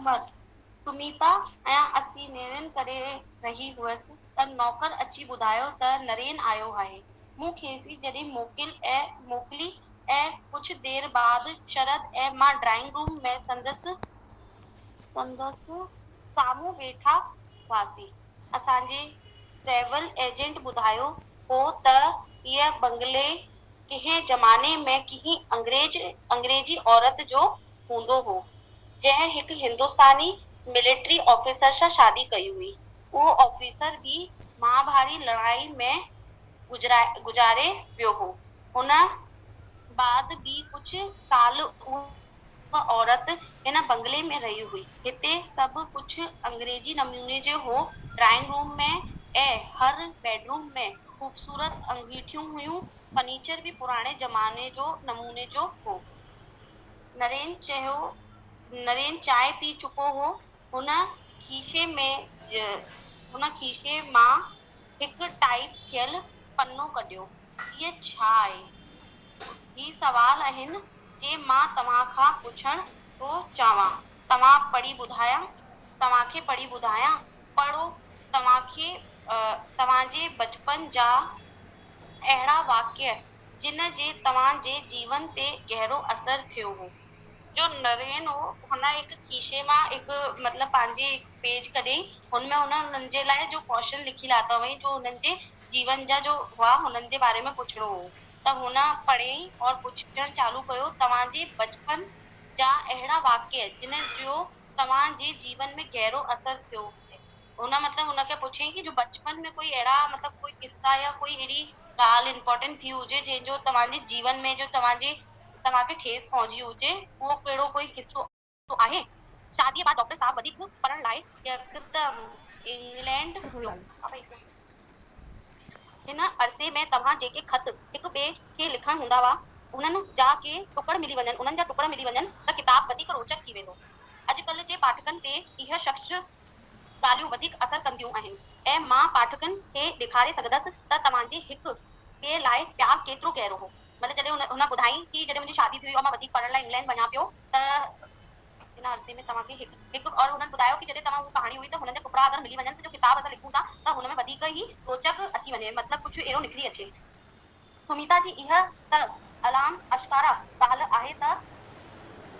उमिरि सुमीता ऐं असीं नेरनि करे रही हुअसि त नौकर अची ॿुधायो त नरेन आयो आहे। मूं खेसि जॾहिं मोकिली ऐं कुझु देर बाद शरद ऐं मां ड्राइंग रूम में संदसि साम्हूं वेठा हुआसीं। असांजे ट्रेवल एजेंट ॿुधायो हो त इहा बंगले कंहिं ज़माने में कंहिं अंग्रेजी औरत जो हूंदो हो जंहिं हिकु हिंदुस्तानी मिलिट्री ऑफिसर सां शादी कई हुई। उहो ऑफिसर बि महाभारी लड़ाई में गुज़ारे वियो हो। हुन बाद बि कुझु साल उहा औरत हिन बंगले में रही हुई। हिते सभु कुझु अंग्रेजी नमूने जो हो। ड्राइंग रूम में ऐं हर बेडरूम में खूबसूरत अंगीठियूं हुयूं। फर्नीचर भी पुराने जमाने जो नमूने जो हो। नरेन चाय पी चुको हो। हुन खीसे मां हिकु टाइप थियल पनो कढियो। इहे छा आहे? ही सवाल आहिनि जे मां तव्हां खां पुछण थो चाहां। तव्हांखे पढ़ी ॿुधायां? पढ़ो। तव्हांजे बचपन जा अहिड़ा वाक्य जिन जे तव्हांजे जीवन ते गहरो असर थियो हो। जो नरेन हो हुन हिकु खीसे मां हिकु मतिलबु पंहिंजे पेज कढी हुनमें हुननि जे लाइ जो क्वेश्चन लिखी लाथा हुई जो हुननि जे जीवन जा जो हुआ हुननि जे बारे में पुछणो हो। त हुन पढ़े और पुछण चालू कयो तव्हांजे बचपन जा अहिड़ा वाक्य जिन जो तव्हांजे जीवन में गहरो असर थियो। हुन मतिलबु हुनखे पुछई कि जो बचपन में कोई अहिड़ा मतिलबु कोई किस्सा या कोई अहिड़ी ॻाल्हि इंपॉर्टेंट थी हुजे जंहिंजो तव्हांजे जीवन में जो तव्हांखे ठेस पहुची हुजे उहो कहिड़ो कोई किस्सो आहे। शादीअ बाद डॉक्टर साहब वधीक पढ़ण लाइ इंग्लैंड वियो। हिन अरसे में तव्हां जेके ख़त हिक ॿिए खे लिखण हूंदा हुआ उन्हनि जा टुकड़ मिली वञनि त किताब वधीक रोचक थी वेंदो। अॼुकल्ह जे पाठकनि ते इहे शख़्स ॻाल्हियूं वधीक असर कंदियूं आहिनि ऐं मां पाठकनि खे ॾेखारे सघंदसि त तव्हांजे हिक ॿिए लाइ प्यार केतिरो गहरो हो। मतिलबु जॾहिं हुन ॿुधाई कि जॾहिं मुंहिंजी शादी थी हुई और मां वधीक पढ़ण लाइ इंग्लैंड वञा पियो त हिन अरसे में तव्हांखे हिकु और हुननि ॿुधायो कि जॾहिं तव्हां उहा कहाणी हुई त हुननि जा टुकड़ा अगरि मिली वञनि त जो किताब असां लिखूं था त हुन में वधीक ई रोचक अची वञे मतिलबु कुझु अहिड़ो निकिरी अचे। सुमीता जी इहा त अलाम अशकारा ॻाल्हि आहे त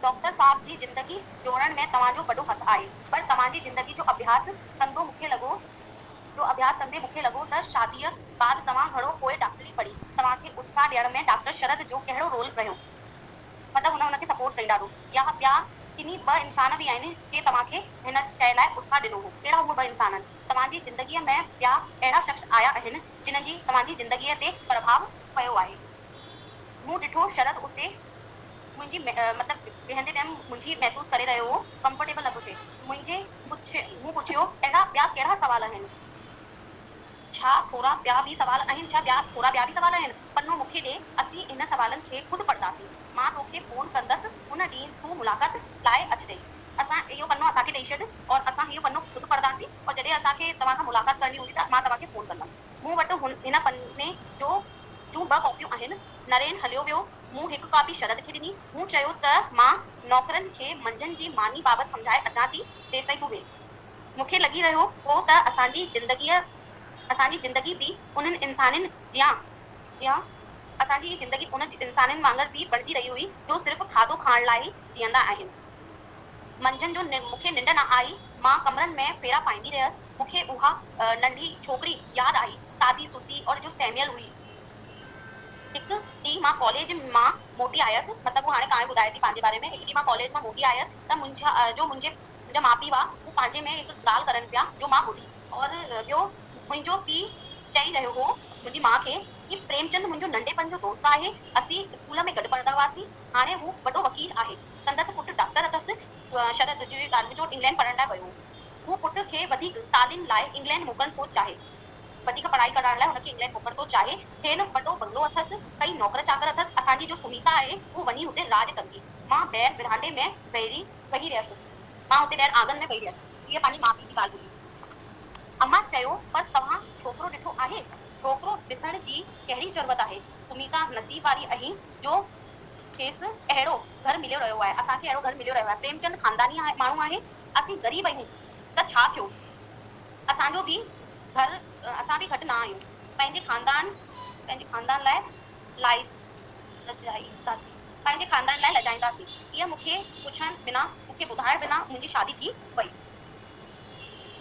डॉक्टर साहब जी ज़िंदगी जोड़ण में तव्हांजो वॾो हथु आहे पर तव्हांजी ज़िंदगी जो अभ्यास कंदे मूंखे लॻो त शादीअ बाद तव्हां घणो पोइ डॉक्टरी पढ़ी। तव्हांखे उत्साह ॾियण में डॉक्टर शरद जो कहिड़ो रोल रहियो? मतिलबु हुनखे सपोर्ट कई ॾाढो या ॿिया किन्ही ॿ इंसान बि आहिनि जे तव्हांखे हिन शइ लाइ उत्साह ॾिनो हो? कहिड़ा उहे ॿ इंसान? तव्हांजी ज़िंदगीअ में ॿिया अहिड़ा शख़्स आया आहिनि जिन जी तव्हांजी ज़िंदगीअ ते प्रभाव पियो आहे? मूं ॾिठो शरद उते मुंहिंजी मतिलबु वेहंदे टाइम मुंहिंजी महसूस करे रहियो हो कंफर्टेबल नथो थिए। मूं पुछियो अहिड़ा ॿिया कहिड़ा सवाल आहिनि? छा थोरा ॿिया बि सवाल आहिनि? पनो मूंखे ॾे, असीं इन सवालनि खे ख़ुदि पढ़ंदासीं। मां तोखे फोन कंदसि उन ॾींहुं तूं मुलाक़ात लाइ अचिजांइ। इहो पनो असांखे ॾेई छॾ और असां इहो पनो ख़ुदि पढ़ंदासीं और जॾहिं असांखे तव्हां सां मुलाक़ात करणी हूंदी त मां तव्हांखे फोन कंदमि। मूं वटि हिन पने जूं 2 कॉपियूं आहिनि। नरेन हलियो वियो। मूं हिकु कॉपी शरद खे ॾिनी। मूं चयो त मां नौकरनि खे मंझंदि जी मानी बाबति सम्झाए अचां थी तेसिताईं तूं वेह। मूंखे लॻी रहियो हो त असांजी ज़िंदगी बि उन्हनि इंसाननि वांगुरु बि बणिजी रही हुई जो सिर्फ़ु खाधो खाइण लाइ जीअंदा आहिनि। मंझंदि जो मूंखे निंड न आई। मां कमरनि में फेरा पाईंदी रहियसि। मूंखे उहा नंढी छोकिरी यादि आई सादी सुदी और जो सैमियल हुई। हिकु ॾींहुं मां कॉलेज मां मोटी आयसि। मतिलबु हाणे कहाणी ॿुधाए थी पंहिंजे बारे में। हिकु ॾींहुं मां कॉलेज मां मोटी आयसि त मुंहिंजा माउ पीउ हुआ हू पंहिंजे में हिकु ॻाल्हि करनि पिया जो मां ॿुधी और ॿियो मुंहिंजो पीउ चई रहियो हो मुंहिंजी माउ खे कि प्रेमचंद मुंहिंजो नंढपण जो दोस्त आहे। असीं स्कूल में गॾु पढ़ंदा हुआसीं। हाणे हू वॾो वकील आहे। संदसि पुटु डॉक्टर अथसि। शरद जो ॻाल्हि इंग्लैंड पढ़ण लाइ वियो। हू पुट खे वधीक तालीम लाइ इंग्लैंड मोकिलण थो चाहे। वधीक पढ़ाई कराइण लाइ हुनखे इंग्लैंड मोकिलण थो चाहे। खेनि वॾो बंगलो अथसि। कई नौकर चाकर अथसि। असांजी जो सुमीता आहे हू वञी हुते राज कंदी। मां ॿाहिरि विरांडे में वेही रहियसि। मां हुते ॿाहिरि आंगन में वेही रहियसि। हीअ पंहिंजी माउ पीउ जी ॻाल्हि ॿुधी। अम्मा चयो पर तव्हां छोकिरो ॾिठो आहे? छोकिरो ॾिसण जी कहिड़ी ज़रूरत आहे? सुमीता नसीब वारी आहीं जो खेसि अहिड़ो घर मिलियो रहियो आहे। असांखे अहिड़ो घर मिलियो रहियो आहे। प्रेमचंद ख़ानदानी माण्हू आहे। असीं ग़रीब आहियूं त छा थियो, असांजो बि घर असां बि घटि न आहियूं, पंहिंजे ख़ानदान लाइ लजाईंदासीं, पंहिंजे ख़ानदान लाइ लजाईंदासीं। इहा मूंखे पुछण बिना, मूंखे ॿुधाए बिना मुंहिंजी शादी थी वई।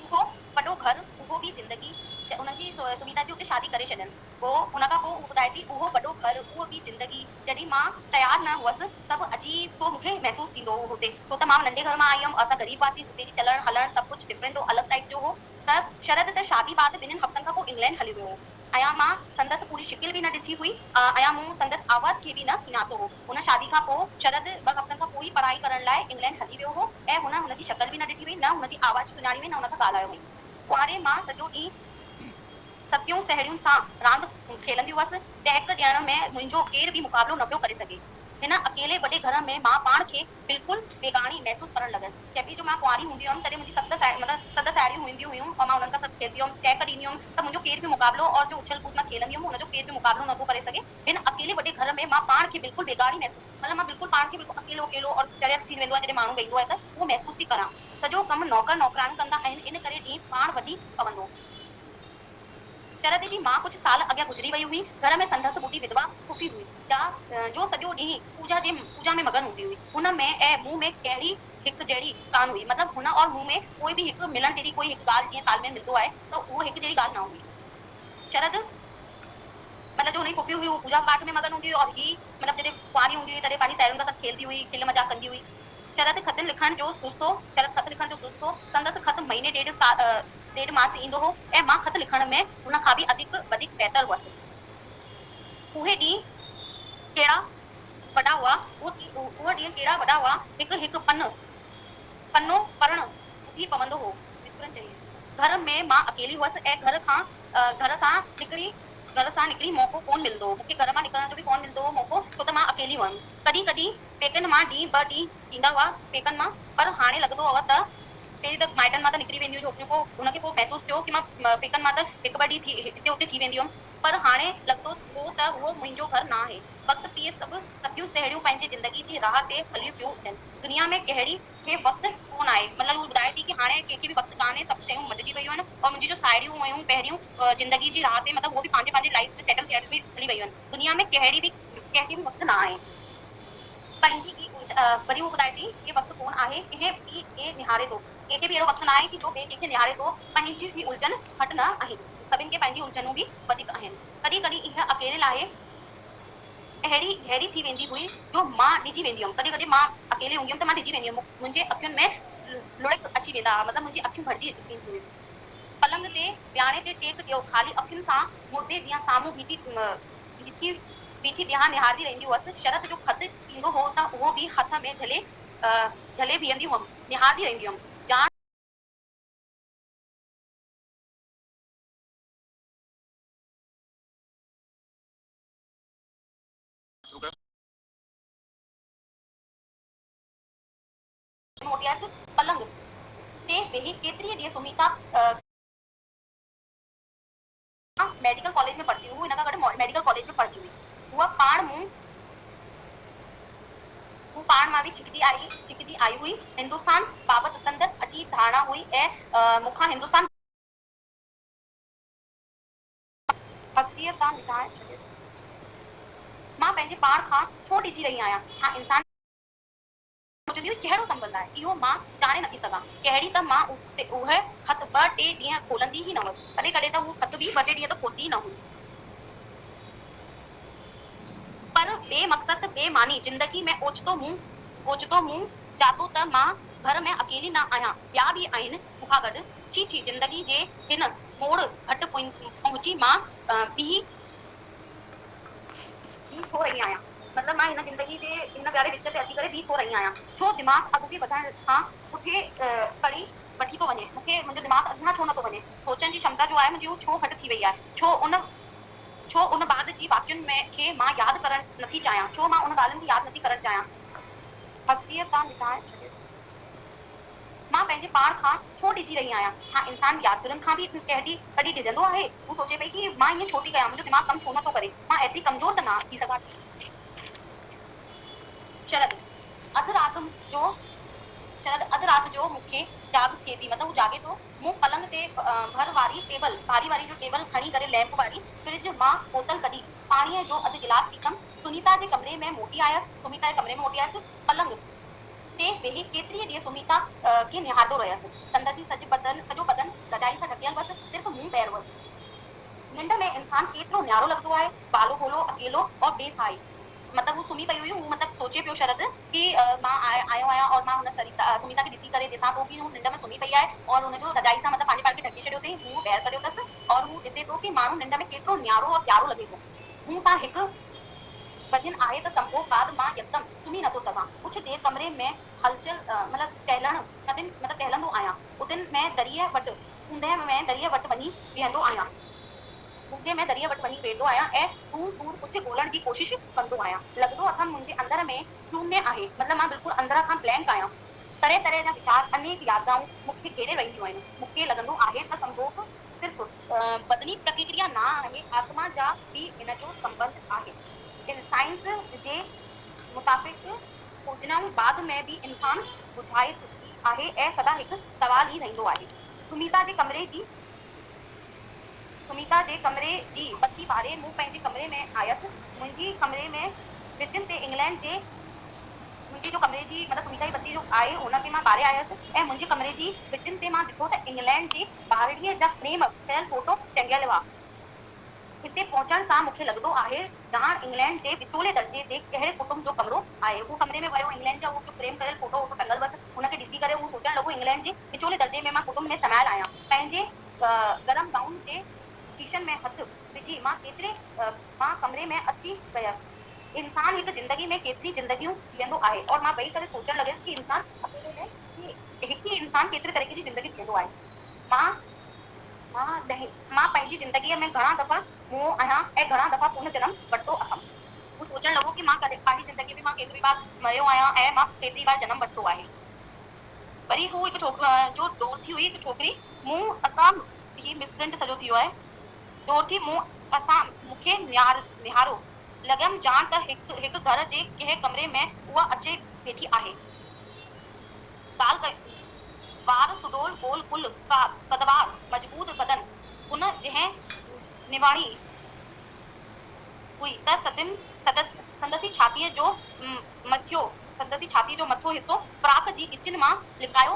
उहो वॾो घर, उहो बि ज़िंदगी, उनजी सुविधा जी उते शादी करे छॾनि। पोइ उन खां पोइ उहो ॿुधाए थी उहो वॾो घर, उहो बि ज़िंदगी, जॾहिं मां तयारु न हुअसि सभु अजीब थो मूंखे महसूसु थींदो हो हुते, छो त मां नंढे घर मां आई हुयमि, असां ग़रीब हुआसीं, हुते जी चलण हलण सभु कुझु डिफरेंट हो, अलॻि टाइप जो हो। त शरद त शादी बाद 2 हफ़्तनि खां पोइ इंग्लैंड हली वियो हो, ऐं मां संदसि पूरी शिकिल बि न ॾिठी हुई, ऐं मूं संदसि आवाज़ खे बि न सुञातो हो। उन शादी खां पोइ शरद 2 हफ़्तनि खां पोइ पढ़ाई करण लाइ इंग्लैंड हली वियो हो, ऐं हुनजी शक्ल बि न ॾिठी हुई, न हुनजी आवाज़ सुञाणी हुई, न हुन सां ॻाल्हायो हुई। कुआरे मां सॼो ॾींहुं सतियूं साहेड़ियुनि सां रांदि खेलंदी हुअसि, टहिक ॾियण में मुंहिंजो केर बि मुक़ाबिलो न पियो करे सघे। हिन अकेले वॾे घर में मां पाण खे बिल्कुलु बेगाणी महसूसु करणु लॻसि। चइबी जो मां कुआरी हूंदी हुअमि तॾहिं मुंहिंजी 7 साहेड़ियूं हूंदियूं हुयूं, और मां हुननि सां सभु खेलंदी हुअमि, टहिक ॾींदी हुअमि, त मुंहिंजो केर बि मुक़ाबिलो, और जो उछल कूद मां खेलंदी हुअमि हुनजो केर बि मुक़ाबिलो न पियो करे सघे। हिन अकेले वॾे घर में मां पाण खे बिल्कुलु बेगाणी महसूसु, मतिलबु मां बिल्कुलु पाण खे बिल्कुलु अकेलो अकेलो और चरियत थी वेंदो आहे जॾहिं माण्हू वेंदो आहे त उहो महसूसु थी करां। सॼो कमु नौकर नौकराणियूं कंदा आहिनि, इन करे ॾींहुं पाण वधी पवंदो। शरद जी मां कुछ साल अॻियां गुज़री वई हुई, घर में संदसि ॿुढी विधवा फुफी हुई, जो सॼो ॾींहुं पूजा में मगन हूंदी हुई। हुन में ऐं मूं में कहिड़ी हिकु जहिड़ी कान हुई, मतिलबु हुन और मूं में कोई बि हिकु मिलण जहिड़ी कोई हिकु ॻाल्हि जीअं तालमेल मिलंदो आहे त उहो हिकु जहिड़ी ॻाल्हि न हुई। शरद मतलब जो हुनजी फुफी हुई वो पूजा पाठ में मगन हूंदी हुई, और ही मतलब जॾहिं कुआरी हूंदी हुई तॾहिं पंहिंजी साहेड़ियुनि सां सभु खेलंदी हुई, खिल मज़ाक कंदी हुई। शरद खत लिखण जो सुस्तो, संदसि खत महीने 1.5 मास ईंदो हो, ऐं मां खत लिखण में हुन खां बि वधीक बहितर हुअसि। उहे ॾींहं कहिड़ा वॾा हुआ, उहे ॾींहं कहिड़ा वॾा हुआ, हिकु हिकु पनो पढ़णु ॿुधी पवंदो हो। घर में मां अकेली हुअसि, ऐं घर सां निकिरी मौक़ो कोन मिलंदो हो, मूंखे घर मां निकिरण जो बि कोन मिलंदो हो मौक़ो, छो त मां अकेली हुअमि। कॾहिं कॾहिं पेकनि मां ॾींहुं 2 ॾींहं थींदा हुआ पेकनि मां, पर हाणे लॻंदो हो त पहिरीं त माइटनि मां त निकिरी वेंदी हुई छोकिरियूं, पोइ हुनखे पोइ महसूसु थियो कि मां पेकनि मां त 1-2 ॾींहं हिते हुते थी वेंदी हुअमि, पर हाणे लॻंदो हो त उहो मुंहिंजो घर न आहे। वक़्तु तीअं सभियूं साहेड़ियूं पंहिंजी ज़िंदगी जी राह ते हली पियूं थियनि, दुनिया में कहिड़ी खे वक़्तु कोन आहे, मतिलबु हू ॿुधाए थी कि हाणे कंहिंखे बि वक़्तु कान्हे, सभु शयूं मटिजी वियूं आहिनि, और मुंहिंजी जो साहेड़ियूं हुयूं पहिरियूं ज़िंदगी जी राह ते, मतिलबु उहो बि पंहिंजे लाइफ में सेटल थियण में हली वियूं आहिनि। दुनिया में कंहिंखे बि वक़्तु न आहे। पंहिंजी वरी हू ॿुधाए थी कि वक़्तु कोन आहे, कंहिंखे निहारे थो, कंहिंखे बि अहिड़ो वक़्तु न आहे कि जो ॿिए कंहिंखे निहारे थो। पंहिंजी बि उलझन घटि न आहिनि, सभिनि खे पंहिंजी उलझनूं बि वधीक आहिनि। कॾहिं कॾहिं इहा अकेले लाइ अहिड़ी थी वेंदी हुई जो मां ॾिजी वेंदी हुअमि, कॾहिं कॾहिं मां अकेले हूंदी हुअमि त मां ॾिजी वेंदी हुअमि, मुंहिंजे अखियुनि में लुड़क अची वेंदा हुआ, मतिलबु मुंहिंजी अखियूं भरिजी वेंदियूं हुयूं। पलंग ते विहाणे ते टेक ॾियो, ख़ाली अखियुनि सां मुर्दे जीअं साम्हूं बीठी ध्यानु निहारदी रहंदी हुअसि। शरद जो ख़त ईंदो हो त उहो बि हथ में झले बीहंदी हुअमि, निहारदी रहंदी हुअमि। पलंग ते वेही केतिरी ॾींहं सुम्ही था। मेडिकल कॉलेज में पढ़ती हुई, हिन खां गॾु मेडिकल कॉलेज में पढ़ती हुई। उहा पाण मां बि छिकदी आई हुई। हिंदुस्तान बाबति संदसि अजीब धारणा हुई, ऐं मूंखां हिंदुस्तान भक्तीअ सां मिटाए छॾियो। मां पंहिंजे पाण खां छो ॾिसी रही आहियां? हा, इंसान सोचंदी हुई कहिड़ो संबंध आहे इहो, मां ॼाणे नथी सघां। कहिड़ी त मां उहे खत 2-3 ॾींहं खोलंदी ई न हुअसि, कॾहिं कॾहिं त हू खत बि 2-3 ॾींहं त खोलंदी ई न हुई। पर बेमक़सद बेमानी ज़िंदगी में ओचितो मुंहुं जातो त मां घर में अकेली न आहियां, ॿिया बि आहिनि मूंखां गॾु। छी ज़िंदगी जे हिन मोड़ घटि पहुची मां बीह थो रही आहियां, मतिलबु मां हिन ज़िंदगी जे हिन प्यारे विच ते अची करे बीह थो रही आहियां। छो दिमाग़ अॻिते वधण खां पुठिते कड़ी वठी थो वञे, मुंहिंजो दिमाग़ अॻियां छो नथो वञे? सोचण जी क्षमता जो आहे मुंहिंजी उहो छो घटि थी वई आहे? छो उन बाद जी वाक्युनि खे मां यादि करणु नथी चाहियां? छो मां उन ॻाल्हियुनि खे यादि नथी करणु चाहियां? भक्तीअ सां मिटाए छॾियो। मां पंहिंजे पाण खां छो ॾिसी रही आहियां? हा, इंसान यादगिरियुनि खां बि कॾहिं ॾिसंदो आहे। हू सोचे पई कि मां ईअं छो थी कयां, मुंहिंजो दिमाग़ कमु छो नथो करे, मां एतिरी कमज़ोर त न थी सघां थी। शरद अधु राति जो शरद अध रात जो मूंखे जाग थिए थी, मतिलबु जागे थो। मूं पलंग ते भर वारी टेबल, भारी वारी जो टेबल खणी करे लैंप वारी फ्रिज मां बोतल कढी पाणीअ जो अधु गिलास पीतम। सुनीता जे कमरे में मोटी आयसि, सुमिता जे कमरे में मोटी आयसि। पलंग ते वेही केतिरीअ ॾींहं सुमिता खे निहारंदो रहियसि। संदसि सॼो बदन रजाई सां ढकियल हुअसि, सिर्फ़ मुंहुं ॿाहिरि हुअसि। निंड में इंसान केतिरो न्यारो लॻंदो आहे, बालो गोलो, अकेलो और बेसहाई। मतलब वो सुम्ही पई हुई, हू मतलब सोचे पियो शरद कि मां आयो आहियां और मां हुन सुमिता खे ॾिसी करे ॾिसां थो कि हू निंड में सुम्ही पई आहे और हुनजो रजाई सां मतलब पंहिंजे पाण खे ढके छॾियो अथई, मुंहुं ॿाहिरि कढियो अथसि और हू ॾिसे थो कि माण्हू निंड में केतिरो न्यारो और प्यारो लॻे थो। मुंहुं सां हिकु वजन आहे त संभोग बाद मां यकदम सुम्ही नथो सघां। कुझु देर कमरे में हलचल मतलब टहलंदो आहियां। उदिन में दरीअ वटि वञी वेहंदो आहियां। मुंहिंजे में दरीअ वटि वञी वेंदो आहियां ऐं दूर दूर कुझु ॻोल्हण जी कोशिश कंदो आहियां। लॻंदो अथमि मुंहिंजे अंदर में शून्य आहे, मतलब मां बिल्कुलु अंदर खां ब्लैंक आहियां। तरह तरह जा वीचार, अनेक यादगाऊं मूंखे घेरे रहियूं आहिनि। मूंखे लॻंदो आहे त संभोग सिर्फ़ बदनी प्रतिक्रिया न आहे, आत्मा जा बि इन जो संबंध आहे। साइंस जे मुताबिक़ खोजनाऊं बाद में बि इंसान बुझाए आहे ऐं सदा हिकु सवाल ई रहंदो आहे। सुमिता जे कमरे जी बत्ती ॿारे मूं पंहिंजे कमरे में आयसि। मुंहिंजी कमरे में भितियुनि ते इंग्लैंड जे मुंहिंजी जो कमरे जी मतलब सुमिता जी बत्ती जो आहे हुनखे मां ॿारे आयसि ऐं मुंहिंजे कमरे जी भितियुनि ते मां ॾिठो त इंग्लैंड जे ॿारड़ीअ जा फ्रेम ठहियल फोटो टंगियल हुआ। हिते पहुचण सां मूंखे लॻंदो आहे ॼाण इंग्लैंड जे विचोले दर्जे जे कहिड़े कुटुंब जो कमरो आहे। हू कमरे में वियो, इंग्लैंड जा उहो फ्रेम कयल फोटो टंगल हुअसि। हुनखे ॾिसी करे हू सोचणु लॻो इंग्लैंड जे विचोले दर्जे में मां कुटुंब में समायल आहियां। पंहिंजे गरम गाउन जे शीशन में हथ विझी मां कमरे में अची वियसि। इंसान हिकु ज़िंदगी में केतिरी ज़िंदगियूं जीअंदो आहे और मां वेही करे सोचणु लॻियसि कि इंसान अकेले में हिकु ई इंसान केतिरे तरीक़े जी ज़िंदगी जीअंदो आहे। मां पंहिंजी ज़िंदगीअ में घणा दफ़ा मुओ आहियां ऐं घणा दफ़ा पुनर्जन्म वरितो अथमि। हू सोचणु लॻो कि मां कॾहिं पंहिंजी ज़िंदगी में मां केतिरी बार मरियो आहियां ऐं मां केतिरी बार जनम वरितो आहे। वरी हू हिकु जो डोरथी हुई, हिकु छोकिरी, असां ही मिसप्रिंट सॼो थी वियो आहे। डोरथी मूंखे निहारो लॻियमि ॼाण त हिकु घर जे कंहिं कमरे में उहा अचे वेठी आहे। वार सुडोल, गोल कुल, कदवार, मजबूत बदन। हुन जंहिं निवाणी हुई त संदसि छातीअ जो मथियो हिसो फ्राक जी इचिन मां लिकायो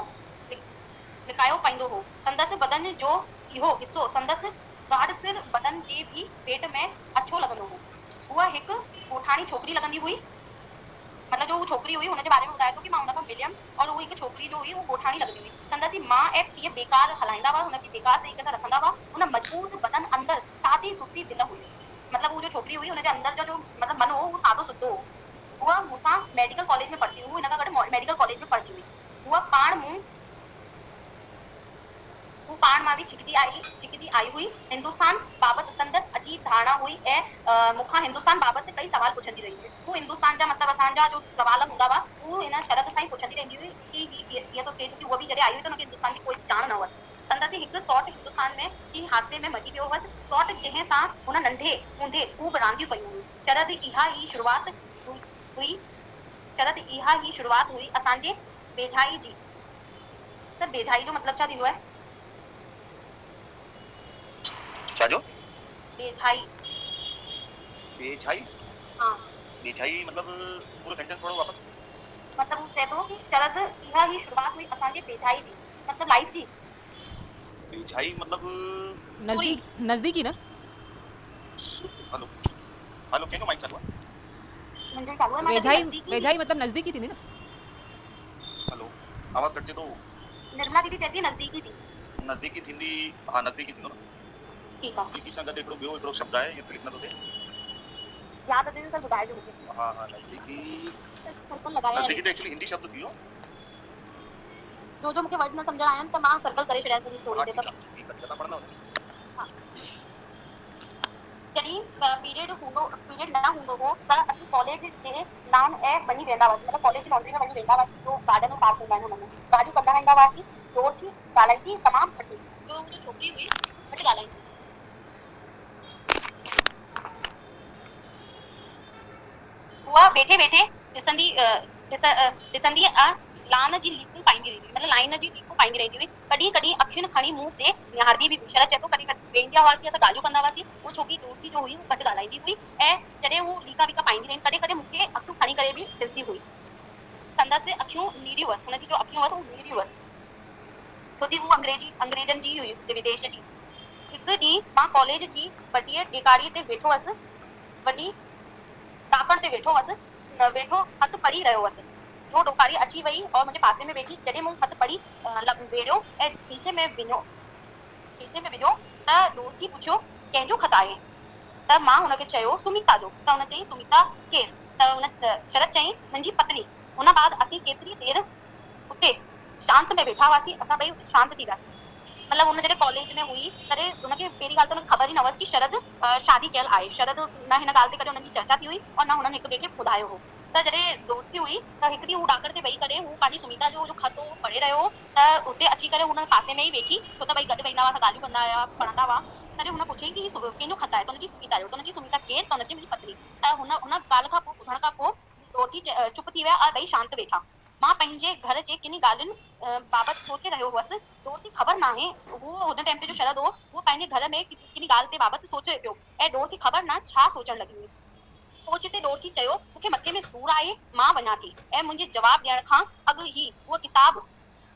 पईंदो हो। संदसि बदन जो इहो हिसो संदसि गाढ़सिर बदन जे भी पेट में अछो लॻंदो हो। उहा हिकु ॻोठाणी छोकिरी लॻंदी हुई, मतलब जो छोकिरी हुई हुनजे बारे में ॿुधाए थो कि मां हुन खां मिलियमि और उहा हिकु छोकिरी जो हुई, उहा ॻोठाणी लॻंदी हुई। संदसि मां ऐं पीउ बेकार हलाईंदा हुआ, हुनखे बेकार तरीक़े सां रखंदा हुआ। हुन मजबूत बदन अंदर सादी सुती दिलि हुई। मतलब वो जो छोकिरी हुई हुनजे अंदर जो मतलब मन हो वो सादो सुतो हो। उहा मूंसां मेडिकल कॉलेज में पढ़ती हुई, हिन खां गॾु मेडिकल कॉलेज में पढ़ती हुई। उहा पाण मां बि छिकजी आई हुई। हिंदुस्तान बाबति संदसि अजीब धारणा हुई ऐं मूंखां हिंदुस्तान बाबति कई सवाल पुछंदी रही हुई। हू हिंदुस्तान जा मतलब असांजा जो सवाल हूंदा हुआ उहो हिन शरद सां ई पुछंदी रहंदी हुई कि हीअं तो थिए कि उहा बि जॾहिं आई हुई त हुनखे हिंदुस्तान जी कोई ॼाण न हुअसि। संदसि हिकु सौट हिंदुस्तान में की हादसे में मरी वियो हुअसि। सौट जंहिं सां हुन नंढे हूंदे खूब रांदियूं कयूं हुयूं। शरद इहा ई शुरुआत हुई असांजे बेझाई जी। त बेझाई जो मतलब छा थींदो आहे? छाजो? बेझाई। बेझाई? हाँ। बेझाई मतलब पूरा सेंटेंस पढ़ो वापस। मतलब वो चए थो कि शरद इहा ही शुरुआत हुई असांजे बेझाई जी, मतलब लाइफ जी। बेझाई मतलब नजदीकी ना? हेलो कंहिंजो माइक चालू आहे? मुंहिंजो चालू आहे। वेझाई मतलब नजदीकी थींदी न? हेलो आवाज़ कटजे थो। निर्मला दीदी चए थी नज़दीकी थी। नज़दीकी थींदी, हाँ नज़दीकी थींदो न। ठीकु आहे। नज़दीकी सां गॾु हिकिड़ो शब्द आहे, ये लिखना तो थे। याद अचे त ॿुधाइजो मूंखे। हाँ नज़दीकी। सर्कल लगाया नज़दीकी तो एक्चुअली हिंदी शब्द थी वियो। जो मूंखे वर्ड न सम्झ आया आहिनि त मां सर्कल करे छॾिया पूरी स्टोरी ते। ठीक है पढ़ना हो। हाँ। जॾहिं पीरियड न हूंदो हो पर असीं कॉलेज जे नाम ऐं वञी वेंदा हुआसीं, मतलब कॉलेज जी बाउंड्री में वञी वेंदा हुआसीं। जो गार्डन पार्क हूंदा आहिनि हुन में ॻाल्हियूं कंदा रहंदा हुआसीं। जोर थी ॻाल्हाईंदी तमामु घटि, जो छोकिरी हुई घटि ॻाल्हाईंदी। उहा वेठे वेठे ॾिसंदी लान जी लीकूं पाईंदी रहंदी हुई, मतिलबु लाइन जी लीकूं पाईंदी रहंदी हुई। कॾहिं कॾहिं अखियुनि खणी मुंहुं ते निहारदी बि हुई। शरद चए थो कॾहिं कॾहिं वेंदा हुआसीं असां ॻाल्हियूं कंदा हुआसीं, उहो छोकिरी दोस्ती जो हुई हू घटि ॻाल्हाईंदी हुई ऐं जॾहिं हू लीका वीका पाईंदी रही कॾहिं कॾहिं मूंखे अखियूं खणी करे बि ॾिसंदी हुई। संदसि अखियूं नीरियूं हुअसि, हुनजी जो अखियूं हुअसि उहे नीरियूं हुअसि, छोकी हू अंग्रेजनि जी हुई, विदेश जी। हिकु ॾींहुं मां कॉलेज जी वॾीअ ॾेकारीअ ते वेठो हुअसि, वॾी ताकड़ ते वेठो हुअसि, वेठो हथु पढ़ी रहियो हुअसि। जो ॾोकारी अची वई और मुंहिंजे पासे में वेठी, जॾहिं मूं हथु पढ़ी वेड़ियो ऐं खीसे में विझो त दोस्ती पुछियो कंहिंजो ख़त आहे? त मां हुनखे चयो सुमिता जो। त हुन चई सुमिता केरु? त हुन शरद चई मुंहिंजी पत्नी। हुन बाद असीं केतिरी देरि उते शांत में वेठा हुआसीं, असां ॿई शांत थी वियासीं। मतिलबु हुन जॾहिं कॉलेज में हुई तॾहिं हुनखे पहिरीं ॻाल्हि त हुनखे ख़बर ई न हुअसि कि शरद शादी कयल आहे। शरद न हिन ॻाल्हि ते कॾहिं हुननि जी चर्चा थी हुई और न हुननि हिक ॿिए खे ॿुधायो हो। त जॾहिं दोस्ती हुई त हिकु ॾींहुं हू ॾाकड़ ते वेही करे हू पंहिंजी सुमिता जो ख़त पढ़े रहियो हो, त उते अची करे हुन पासे में ई वेठी, छो त ॿई गॾु वेंदा हुआ, ॻाल्हियूं कंदा हुआ, पढ़ंदा हुआ। तॾहिं हुन पुछियईं कि कंहिंजो ख़त आहे? त हुनजी सुमिता जो। त हुनजी सुमिता केरु? त हुनजी मुंहिंजी पत्नी। त हुन ॻाल्हि खां पोइ ॿुधण खां पोइ दोस्ती चुप थी विया और ॿई शांत वेठा। मां पंहिंजे घर जे किनी ॻाल्हियुनि बाबति सोचे रहियो हुअसि। दोस्ती ख़बर नाहे उहो हुन टाइम ते जो शरद हो उहो पंहिंजे घर में किनी ॻाल्हि ते बाबति सोचे पियो ऐं दोस्ती ख़बर न छा सोचणु लॻी हुई। सोचते दोस्ती चयो मूंखे मथे में सूरु आहे, मां वञा थी। ऐं मुंहिंजे जवाबु ॾियण खां अॻु ई उहा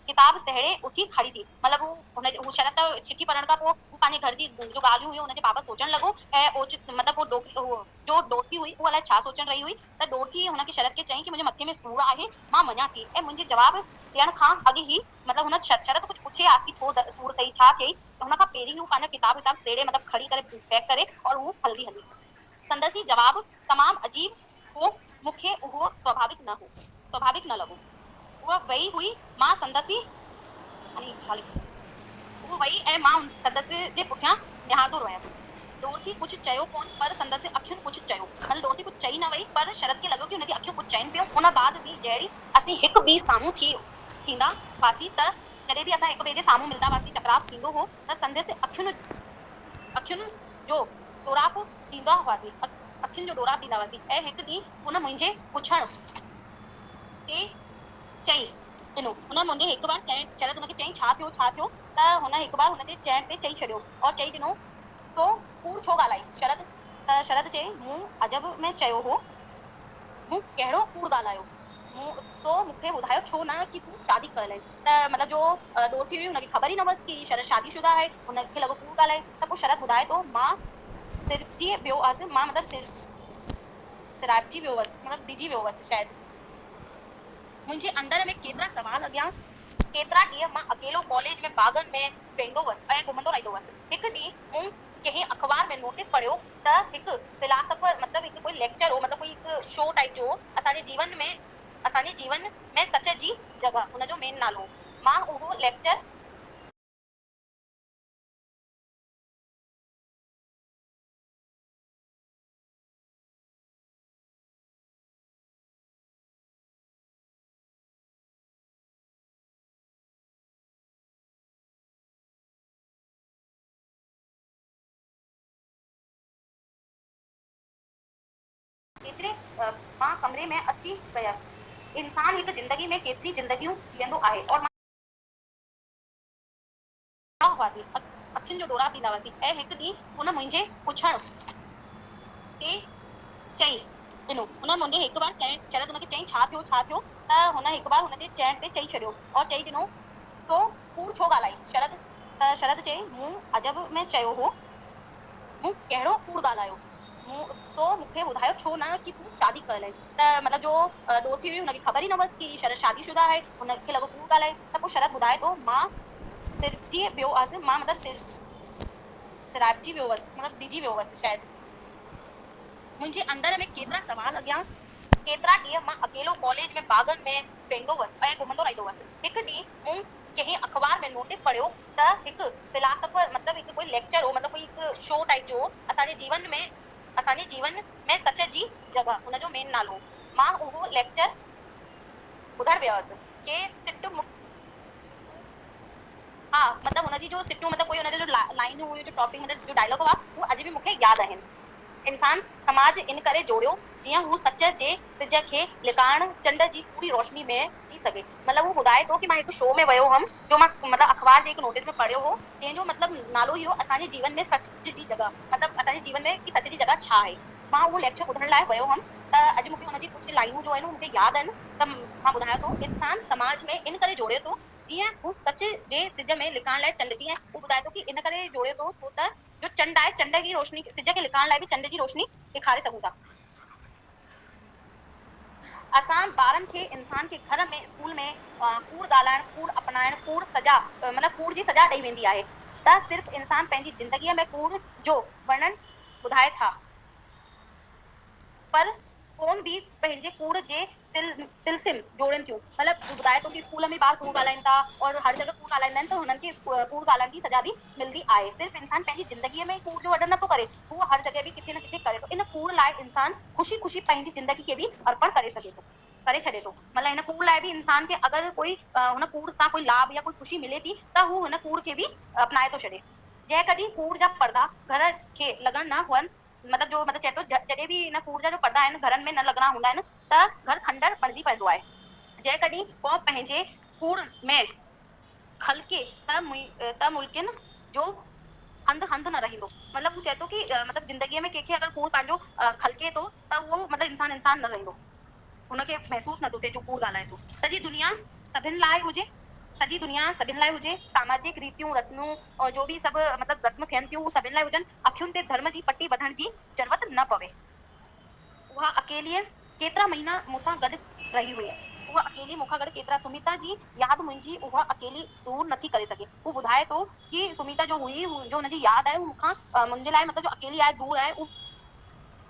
किताब सहड़े उथी खड़ी थी। मतिलबु हू शरद चिठी पढ़ण खां पोइ हू पंहिंजे घर जी जो ॻाल्हियूं हुयूं हुनजे बाबति सोचणु लॻो ऐं मतिलबु जो दोस्ती हुई उहा अलाए छा सोचणु रही हुई। त दोस्ती हुनखे शरद खे चई कि मुंहिंजे मथे में सूरु आहे, मां वञा थी। ऐं मुंहिंजे जवाबु ॾियण खां अॻु ई मतिलबु हुन शरद कुझु पुछे आसि कि छो सूरु अथई, छा थियई। हुन खां पहिरीं हू पंहिंजो किताब सेड़े मतिलबु खड़ी करे पैक करे और हू हलंदी हली। संदसि जवाबु तमामु अजीब हो, मूंखे उहो स्वाभाविक न लॻो। उहा वई हुई, मां संदसि उहो वई ऐं मां संदसि जे पुठियां निहारंदो रहियसि। दोस्ती कुझु चयो कोन पर संदसि अखियुनि कुझु चयो। मतलब दोस्ती कुझु चई न वई पर शरद खे लॻो कि हुनजी अखियूं कुझु चइनि पियूं। उन बाद बि जहिड़ी असीं हिकु ॿी साम्हूं थींदा हुआसीं त जॾहिं बि असां हिकु ॿिए जे साम्हूं मिलंदा हुआसीं, टकराव थींदो हो त संदसि अखियुनि जो डोराप ॾींदा हुआसीं। ऐं हिकु ॾींहुं हुन मुंहिंजे पुछण ते चई ॾिनो। हुन मुंहिंजे हिकु बार शरद हुनखे चई छा थियो त हुन हिकु बार हुनजे चइण ते चई छॾियो और चई ॾिनो तो कूड़ छो ॻाल्हाई? शरद चई मूं अजब में चयो हो, मूं कहिड़ो कूड़ ॻाल्हायो? तो मूंखे ॿुधायो छो न कि तूं शादी कयल आहे। त मतिलबु जो दोस्ती हुई हुनखे ख़बर ई न हुअसि कि शरद शादीशुदा आहे। हुनखे लॻो कूड़ ॻाल्हाए। त पोइ शरद ॿुधाए थो मां सिरजी वियो हुअसि, मां मतिलबु सिराइजी वियो हुअसि, मतिलबु डिॼी वियो हुअसि शायदि। मुंहिंजे अंदर में केतिरा सवाल अॻियां, केतिरा ॾींहं मां अकेलो कॉलेज में बाग़नि में वेंदो हुअसि ऐं घुमंदो रहंदो हुअसि। हिकु ॾींहुं मूं कंहिं अख़बार में नोटिस पढ़ियो त हिकु फिलासफर मतिलबु हिकु कोई लेक्चर हो, मतिलबु कोई हिकु शो टाइप जो हो, असांजे जीवन में सच जी जॻह, हुनजो मेन नालो। मां उहो लेक्चर केतिरे मां कमरे में अची वियसि। इंसान हिकु ज़िंदगी में केतिरी ज़िंदगियूं जीअंदो आहे और अखियुनि जो डोरा ॾींदा हुआसीं। ऐं हिकु ॾींहुं हुन मुंहिंजे पुछण ते चई ॾिनो। हुन मुंहिंजे हिकु बार शरद हुनखे चई छा थियो त हुन हिकु बार हुनजे चइण ते चई छॾियो और चई ॾिनो तो कूड़ छो ॻाल्हाई? शरद चई मूं अजब में चयो हो, मूं कहिड़ो कूड़ ॻाल्हायो? तो मूंखे ॿुधायो छो न कि तूं शादी कयल आहे। त मतिलबु जो दोस्ती हुई हुनखे ख़बर ई न हुअसि कि शरद शादीशुदा आहे। हुनखे लॻो कूड़ ॻाल्हाए। त पोइ शरद ॿुधाए थो मां सिरजी वियो हुअसि, मां मतिलबु सिराइजी वियो हुअसि, मतिलबु डिॼी वियो हुअसि शायदि। मुंहिंजे अंदर में केतिरा सवाल अॻियां, केतिरा ॾींहं मां अकेलो कॉलेज में बाग़नि में वेंदो हुअसि ऐं घुमंदो रहंदो हुअसि। हिकु ॾींहुं मूं कंहिं अख़बार में नोटिस पढ़ियो त हिकु फिलासफर मतिलबु हिकु कोई लेक्चर हो, मतिलबु कोई हिकु शो टाइप जो हो, असांजे जीवन में सच जी जॻह, हुनजो मेन नालो। मां उहो लेक्चर ॿुधण वियसि के सिट हा मतिलबु हुनजी जो सिटूं मतिलबु कोई हुनजो जो लाइनूं हुयूं, जो टॉपिक जो डायलॉग हुआ उहो अॼु बि मूंखे यादि आहिनि। इंसान समाज इन करे जोड़ियो जीअं हू सच जे सिज खे लिकाइण चंड जी पूरी रोशनी में थी सघे। मतिलबु हू ॿुधाए थो कि मां हिकु शो में वियो हुअमि जो मां मतिलबु अख़बार जे हिकु नोटिस में पढ़ियो हो, जंहिंजो मतिलबु नालो इहो असांजे जीवन में सच जी जॻह, मतिलबु असांजे जीवन में कि सच जी जॻह छा आहे। मां उहो लेक्चर ॿुधण लाइ वियो हुअमि त अॼु मूंखे हुनजी कुझु लाइनूं जो आहिनि मूंखे यादि आहिनि त मां ॿुधायां थो। इंसान समाज में इन करे जोड़े थो जीअं हू सच जे सिज में लिकाइण लाइ चंड, जीअं हू ॿुधाए थो कि इन करे जोड़े थो छो त जो चंड आहे, चंड जी रोशनी सिज खे लिकाइण लाइ बि चंड जी रोशनी ॾेखारे सघूं था। असां ॿारनि खे इंसान खे घर में स्कूल में कूड़ ॻाल्हाइण, कूड़ अपनाइण, कूड़ सजा मतिलबु कूड़ जी सजा ॾेई वेंदी आहे त सिर्फ़ु इंसान पंहिंजी ज़िंदगीअ में कूड़ जो वर्णन ॿुधाए था, पर फ़ोन बि पंहिंजे कूड़ जे तिल्सिम जोड़नि थियूं। मतिलबु ॿुधाए थो कि स्कूल में ॿार कूड़ ॻाल्हाइनि था और हर जॻह कूड़ ॻाल्हाईंदा आहिनि त हुननि खे कूड़ ॻाल्हाइण जी सजा बि मिलंदी आहे। सिर्फ़ु इंसान पंहिंजी ज़िंदगीअ में कूड़ जो वर्णन नथो करे, हू हर जॻह बि किथे न किथे करे थो। इन कूड़ लाइ इंसान ख़ुशी ख़ुशी पंहिंजी ज़िंदगी खे बि अर्पण करे छॾे थो। मतिलबु हिन कूड़ लाइ बि इंसान खे अगरि कोई हुन कूड़ सां कोई लाभ या कोई ख़ुशी मिले थी त हू हुन कूड़ खे बि अपनाए थो छॾे। जंहिं कॾहिं कूड़ जा पर्दा घर खे लॻण न हुअनि, मतिलबु जो मतिलबु चए थो जॾहिं बि हिन कूड़ जा जो पर्दा आहिनि घरनि में न लॻणा हूंदा आहिनि त घर खंडर पणिजी पवंदो आहे। जंहिं कॾहिं को पंहिंजे कूड़ में खलके त मुल्किन जो हंधु न रहंदो। मतिलबु हू चए थो कि मतिलबु ज़िंदगीअ में कंहिंखे अगरि कूड़ पंहिंजो खलके थो त उहो मतिलबु इंसान न रहंदो, हुनखे महसूसु नथो थिए जो कूड़ ॻाल्हाए थो। सॼी दुनिया सभिनि लाइ हुजे, सॼी दुनिया सभिनि लाइ हुजे, सामाजिक रीतियूं रस्मूं और जो बि सभु मतिलबु रस्म थियनि थियूं उहे सभिनि लाइ हुजनि, अखियुनि ते धर्म जी पटी ॿधण जी ज़रूरत न पवे। उहा अकेली केतिरा महीना मूंसां गॾु रही हुई, उहा अकेली मूंखां गॾु केतिरा, सुमिता जी यादि मुंहिंजी उहा अकेली दूर नथी करे सघे। हू ॿुधाए थो कि सुमिता जो हुई, जो हुनजी यादि आहे, मूंखां मुंहिंजे लाइ मतिलबु जो अकेली आहे, दूर आहे,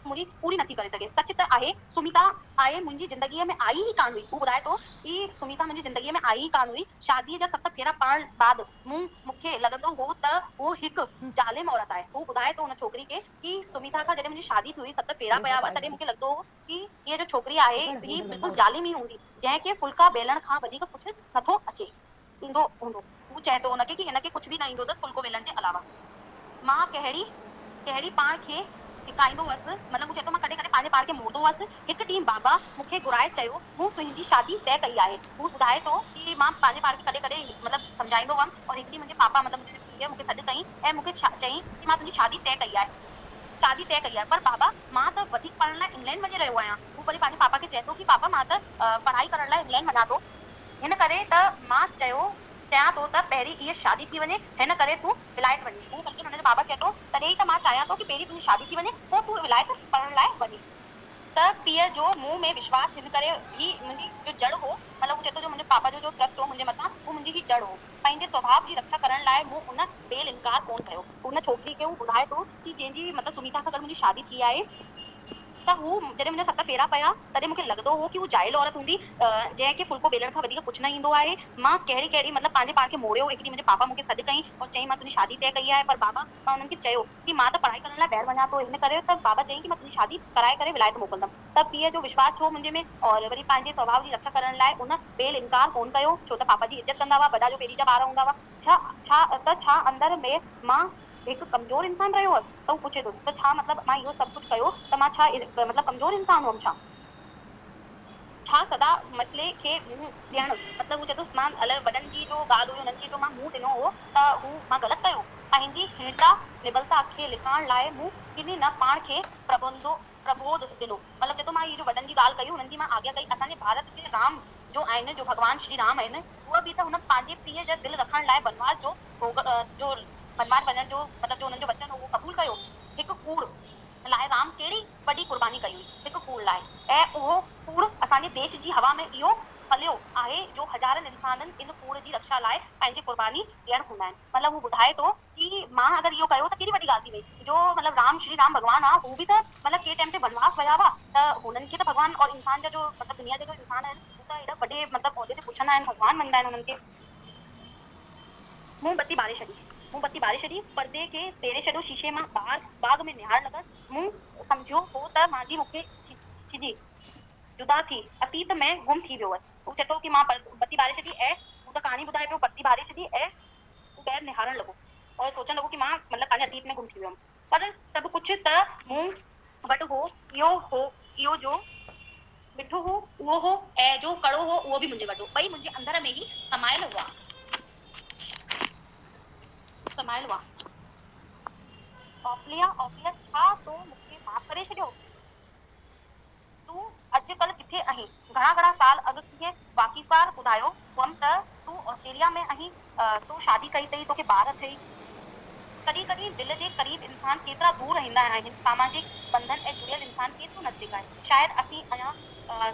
मुंहिंजी पूरी नथी करे सघे। सच त आहे सुमिता आहे मुंहिंजी ज़िंदगीअ में आई ई कान हुई। हू ॿुधाए थो कि सुमिता मुंहिंजी ज़िंदगीअ में आई ई कान हुई। शादीअ जा 7 फेरा पाइण बाद मूंखे लॻंदो हो त हू हिकु ज़ालिम औरत आहे। हू ॿुधाए थो हुन छोकिरी खे कि सुमिता खां जॾहिं मुंहिंजी शादी थी हुई, 7 फेरा पिया हुआ, तॾहिं मूंखे लॻंदो हो कि हीअ जो छोकिरी आहे ही बिल्कुलु ज़ालिम ई हूंदी, जंहिंखे फुल्का बेलण खां वधीक कुझु नथो अचे ईंदो हूंदो। हू चए थो हुनखे कि हिनखे कुझु बि न ईंदो अथसि फुल्को बेलण जे अलावा। मां कहिड़ी पाण खे हिकाईंदो हुअसि, मतिलबु हू चए थो मां कॾहिं कॾहिं पंहिंजे पाण खे मोड़ंदो हुअसि। हिकु ॾींहुं बाबा मूंखे घुराए चयो मूं तुंहिंजी शादी तय कई आहे। हू ॿुधाए थो कि मां पंहिंजे पाण खे कॾहिं कॾहिं मतिलबु सम्झाईंदो हुअमि और हिकु ॾींहुं मुंहिंजे पापा मतिलबु मुंहिंजे पीउ मूंखे सॾु कई ऐं मूंखे चई कि मां तुंहिंजी शादी तय कई आहे। पर बाबा मां त वधीक पढ़ण लाइ इंग्लैंड वञी रहियो आहियां। हू वरी पंहिंजे पापा खे चए थो कि पापा मां त पढ़ाई करण लाइ इंग्लैंड वञा थो, हिन करे त मां चाहियां थो त पहिरीं इहा शादी थी वञे, हिन करे तूं विलायत वञी। हू बल्कि हुनजे बाबा चए थो तॾहिं ई त मां चाहियां थो कि पहिरीं तुंहिंजी शादी थी वञे पोइ तूं विलायत पढ़ण लाइ वञी। त पीउ जो मुंहुं में विश्वास हिन करे ही मुंहिंजी जो जड़ हो, मतिलबु चए थो जो मुंहिंजे पापा जो ट्रस्ट हो मुंहिंजे मथां, उहो मुंहिंजी ही जड़ हो। पंहिंजे स्वभाव जी रक्षा करण लाइ मूं उन बेल इनकार कोन कयो। उन छोकिरी खे हू ॿुधाए थो कि जंहिंजी मतिलबु सुमिता सां गॾु मुंहिंजी शादी थी आहे त हू जॾहिं मुंहिंजा 7 फेरा पिया तॾहिं मूंखे लॻंदो हो कि हू जाइल औरत हूंदी जंहिंखे फुल्को बेलण खां वधीक कुझु न ईंदो आहे। मां कहिड़ी मतिलबु पंहिंजे पाण खे मोड़ियो। हिकु ॾींहुं मुंहिंजे पापा मूंखे सॾु कई और चई मां तुंहिंजी शादी तय कई आहे। पर बाबा मां हुननि खे चयो कि मां त पढ़ाई करण लाइ ॿाहिरि वञा थो, हिन करे त बाबा चई कि मां तुंहिंजी शादी कराए करे विलायत मोकिलंदमि। त पीउ जो विश्वास हो मुंहिंजे में और वरी पंहिंजे स्वभाव जी रक्षा करण लाइ उन बेल इनकार कोन कयो, छो त पापा जी इज़त कंदा हुआ, वॾा जो पहिरीं जा ॿार हूंदा हुआ। छा अंदर में मां हिकु कमज़ोर इंसान रहियो हुअसि? त हू पुछे थो त छा मतिलबु मां इहो सभु कुझु कयो त मां छा मतिलबु कमज़ोर इंसान हुअमि छा सदा मसइले खे मुंहुं ॾियणु, मतिलबु हू चए थो मां अलॻि वॾनि जी जो ॻाल्हि हुई हुननि खे जो मां मुंहुं ॾिनो हो त हू मां ग़लति कयो। पंहिंजी हिणता निबलता खे लिकाइण लाइ मूं किनी न पाण खे प्रबोध ॾिनो। मतिलबु चए थो मां इहे जो वॾनि जी ॻाल्हि कई हुननि जी मां आज्ञा कई। असांजे भारत जे राम जो आहिनि, जो भॻवानु श्री राम आहिनि, उहे बि त हुन पंहिंजे पीउ जा दिलि रखण लाइ वनवास वञण जो मतिलबु जो हुननि जो वचन हो उहो क़बूल कयो। हिकु कूड़ लाइ राम कहिड़ी वॾी कुर्बानी कई हुई, हिकु कूड़ लाइ, ऐं उहो कूड़ असांजे देश जी हवा में इहो फलियो आहे जो हज़ारनि इंसाननि इन कूड़ जी रक्षा लाइ पंहिंजी कुर्बानी ॾियण हूंदा आहिनि। मतिलबु हू ॿुधाए थो कि मां अगरि इहो कयो त कहिड़ी वॾी ॻाल्हि थी वई। जो मतिलबु राम श्री राम भॻवानु आहे हू बि त मतिलबु के टाइम ते वनवास विया हुआ त हुननि खे त भॻवानु और इंसान जा जो मतिलबु दुनिया जा जो इंसान आहिनि हू त हेॾा वॾे मतिलबु उहिदे ते पुछंदा आहिनि, भॻवानु मञंदा आहिनि हुननि खे। मोमबत्ती बारे छॾी, पर्दे खे तेरे छॾियो, शीशे मां ॿाहिरि बाग़ में निहार लॻसि। मूं सम्झियो हो त मांजी मूंखे छिजी जुदा थी अतीत में गुम थी वियो हुअसि। हू चए थो कि मां बत्ती बारे छॾी ऐं हू त कहाणी ॿुधाए पियो, बत्ती बारे छॾी ऐं हू ॿाहिरि निहारण लॻो और सोचणु लॻो कि मां मतिलबु पंहिंजे अतीत में गुम थी वियुमि। पर सभु कुझु त मूं वटि हो, इहो जो मिठो हो उहो हो ऐं जो कड़ो हो उहो बि मुंहिंजे वटि हो। ॿई मुंहिंजे अंदर में ई समायल हुआ। ओफिलिया छा तो मूंखे माफ़ करे छॾियो? तूं अॼुकल्ह किथे आहीं? घणा साल अॻु कीअं वाक़िफ़ार ॿुधायो हुअमि त तूं ऑस्ट्रेलिया में आहीं, तूं शादी कई अथई, तोखे ॿार अथई। कॾहिं कॾहिं दिलि जे क़रीब इंसान केतिरा दूर रहंदा आहिनि, सामाजिक बंधन ऐं जुड़ियल इंसान केतिरो नज़दीक आहे। शायदि असीं अञा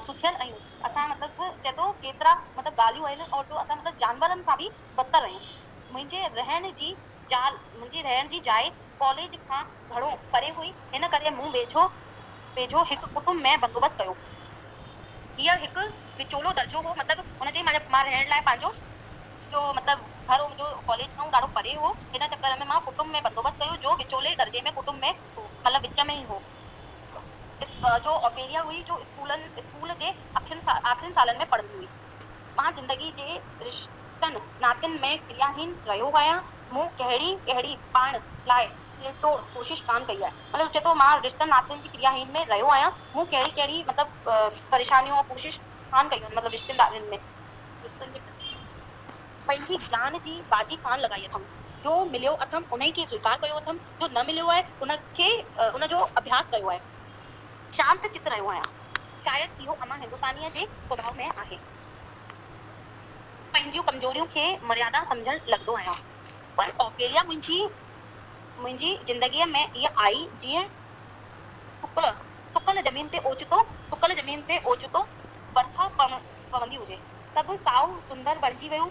सुखियल आहियूं। असां मतिलबु चए थो केतिरा मतिलबु ॻाल्हियूं आहिनि और जो असां मतिलबु जानवरनि सां बि बदतर आहियूं। मुंहिंजे रहण जी जाइ कॉलेज खां घणो परे हुई, हिन करे मूं वेझो हिकु कुटुंब में बंदोबस्तु कयो। हीअ हिकु विचोलो दर्जो हो, मतिलबु हुनजे मां रहण लाइ पंहिंजो जो मतिलबु घर मुंहिंजो कॉलेज खां ॾाढो परे हो, हिन चक्कर में मां कुटुंब में बंदोबस्तु कयो जो विचोले दर्जे में कुटुंब में हो, मतिलबु विच में ई हो। जो ऑफेलिया हुई जो स्कूल जे आखिरी सालनि में पढ़ंदी हुई। मां ज़िंदगी जे रिश्तनि नातनि में क्रियाहीन रहियो आहियां। मूं कहिड़ी पाण लाइ तोड़ कोशिशि कान कई आहे। मतिलबु चए थो मां रिश्तनि नातनि जी क्रियाहीन में रहियो आहियां। मूं कहिड़ी मतिलबु परेशानियूं कोशिशि कान कई आहे, मतिलबु रिश्तेदारनि में पंहिंजी जान जी बाजी कान लॻाई अथमि। जो मिलियो अथमि उन खे स्वीकार कयो अथमि, जो न मिलियो आहे उनखे उनजो अभ्यास कयो आहे। शांत चित रहियो आहियां। शायदि इहो अमां हिंदुस्तानीअ जे स्वभाव में आहे। पंहिंजूं कमज़ोरियूं खे मर्यादा सम्झणु लॻंदो आहियां। पर ऑफेलिया मुंहिंजी ज़िंदगीअ में इहा आई जीअं सुकल ज़मीन ते ओचितो बरखा पवंदी हुजे। सभु साओ सुंदर बणिजी वियो,